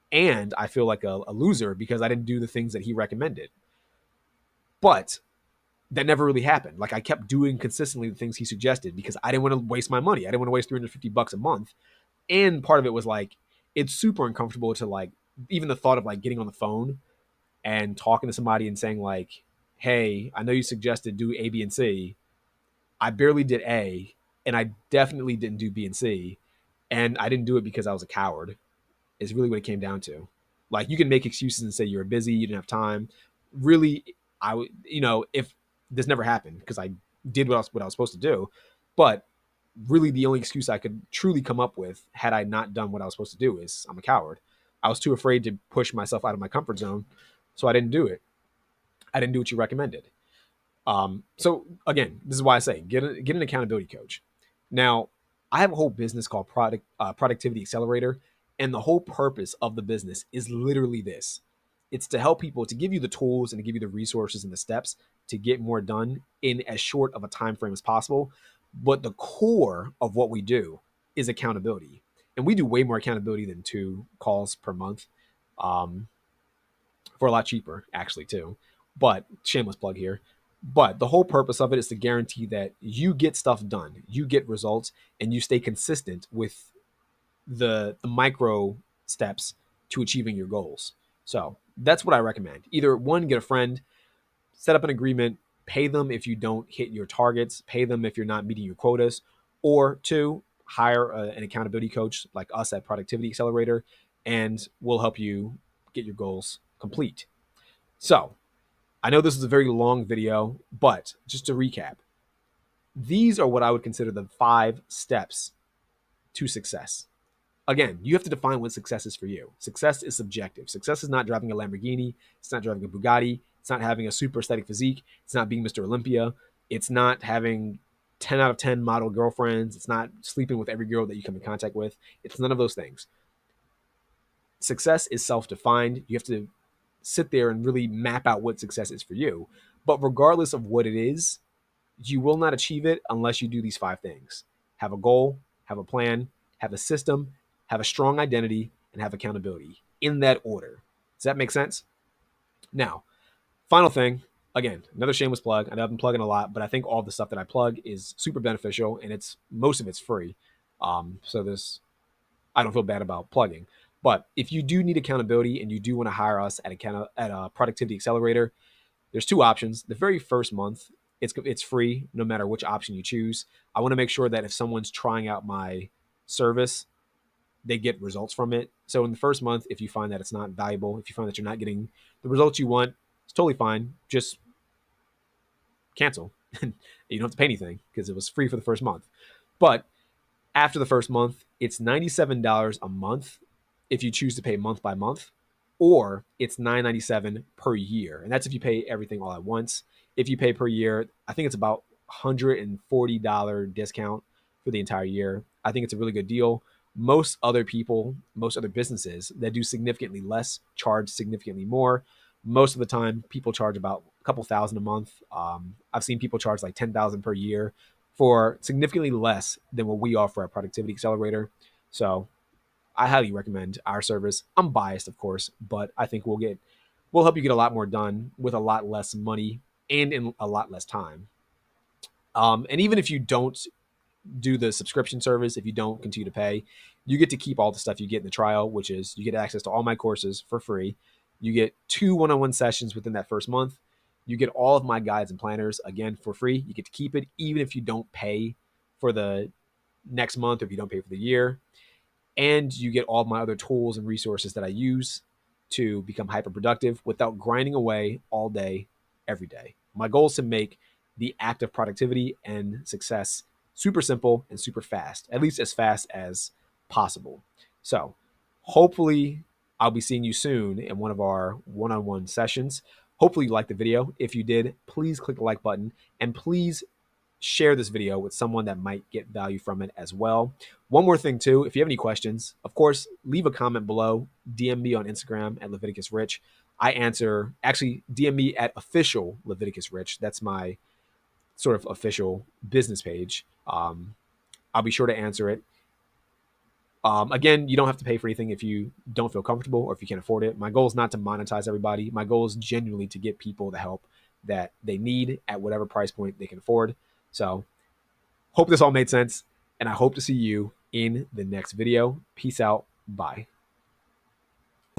and I feel like a loser because I didn't do the things that he recommended. But that never really happened. Like, I kept doing consistently the things he suggested because I didn't want to waste my money. I didn't want to waste $350 a month. And part of it was like, it's super uncomfortable to like, even the thought of like getting on the phone and talking to somebody and saying like, hey, I know you suggested do A, B, and C. I barely did A, and I definitely didn't do B and C. And I didn't do it because I was a coward, is really what it came down to. Like, you can make excuses and say you were busy, you didn't have time. Really, I would, if this never happened because I did what I was supposed to do, but really the only excuse I could truly come up with had I not done what I was supposed to do is I'm a coward. I was too afraid to push myself out of my comfort zone, so I didn't do it. I didn't do what you recommended. So again, this is why I say get an accountability coach. Now, I have a whole business called Productivity Accelerator, and the whole purpose of the business is literally this: it's to help people, to give you the tools and to give you the resources and the steps to get more done in as short of a time frame as possible. But the core of what we do is accountability, and we do way more accountability than 2 calls per month. Um, for a lot cheaper, actually, too. But shameless plug here. But the whole purpose of it is to guarantee that you get stuff done, you get results, and you stay consistent with the micro steps to achieving your goals. So that's what I recommend. Either one, get a friend, set up an agreement, pay them if you don't hit your targets, pay them if you're not meeting your quotas, or two, hire an accountability coach like us at Productivity Accelerator, and we'll help you get your goals complete. So I know this is a very long video, but just to recap, these are what I would consider the 5 steps to success. Again, you have to define what success is for you. Success is subjective. Success is not driving a Lamborghini. It's not driving a Bugatti. It's not having a super aesthetic physique. It's not being Mr. Olympia. It's not having 10 out of 10 model girlfriends. It's not sleeping with every girl that you come in contact with. It's none of those things. Success is self-defined. You have to sit there and really map out what success is for you. But regardless of what it is, you will not achieve it unless you do these 5 things: have a goal, have a plan, have a system, have a strong identity, and have accountability, in that order. Does that make sense? Now, final thing, again, another shameless plug. I know I've been plugging a lot, but I think all the stuff that I plug is super beneficial, and most of it's free. So I don't feel bad about plugging. But if you do need accountability and you do want to hire us at a Productivity Accelerator, there's 2 options. The very first month, it's free no matter which option you choose. I want to make sure that if someone's trying out my service, they get results from it. So in the first month, if you find that it's not valuable, if you find that you're not getting the results you want, it's totally fine. Just cancel. You don't have to pay anything because it was free for the first month. But after the first month, it's $97 a month if you choose to pay month by month, or it's $9.97 per year. And that's if you pay everything all at once. If you pay per year, I think it's about $140 discount for the entire year. I think it's a really good deal. Most other businesses that do significantly less charge significantly more. Most of the time, people charge about a couple thousand a month. I've seen people charge like $10,000 per year for significantly less than what we offer at Productivity Accelerator. So I highly recommend our service. I'm biased, of course, but I think we'll help you get a lot more done with a lot less money and in a lot less time. And even if you don't do the subscription service, if you don't continue to pay, you get to keep all the stuff you get in the trial, which is you get access to all my courses for free. You get 2 one-on-one sessions within that first month. You get all of my guides and planners, again, for free. You get to keep it even if you don't pay for the next month or if you don't pay for the year. And you get all of my other tools and resources that I use to become hyper productive without grinding away all day, every day. My goal is to make the act of productivity and success super simple and super fast, at least as fast as possible. So hopefully I'll be seeing you soon in one of our one-on-one sessions. Hopefully you liked the video. If you did, please click the like button and please share this video with someone that might get value from it as well. One more thing too, if you have any questions, of course, leave a comment below. DM me on Instagram at Leviticus Rich. I answer, actually DM me at official Leviticus Rich. That's my sort of official business page. I'll be sure to answer it. Again, you don't have to pay for anything if you don't feel comfortable or if you can't afford it. My goal is not to monetize everybody. My goal is genuinely to get people the help that they need at whatever price point they can afford. So hope this all made sense, and I hope to see you in the next video. Peace out. Bye.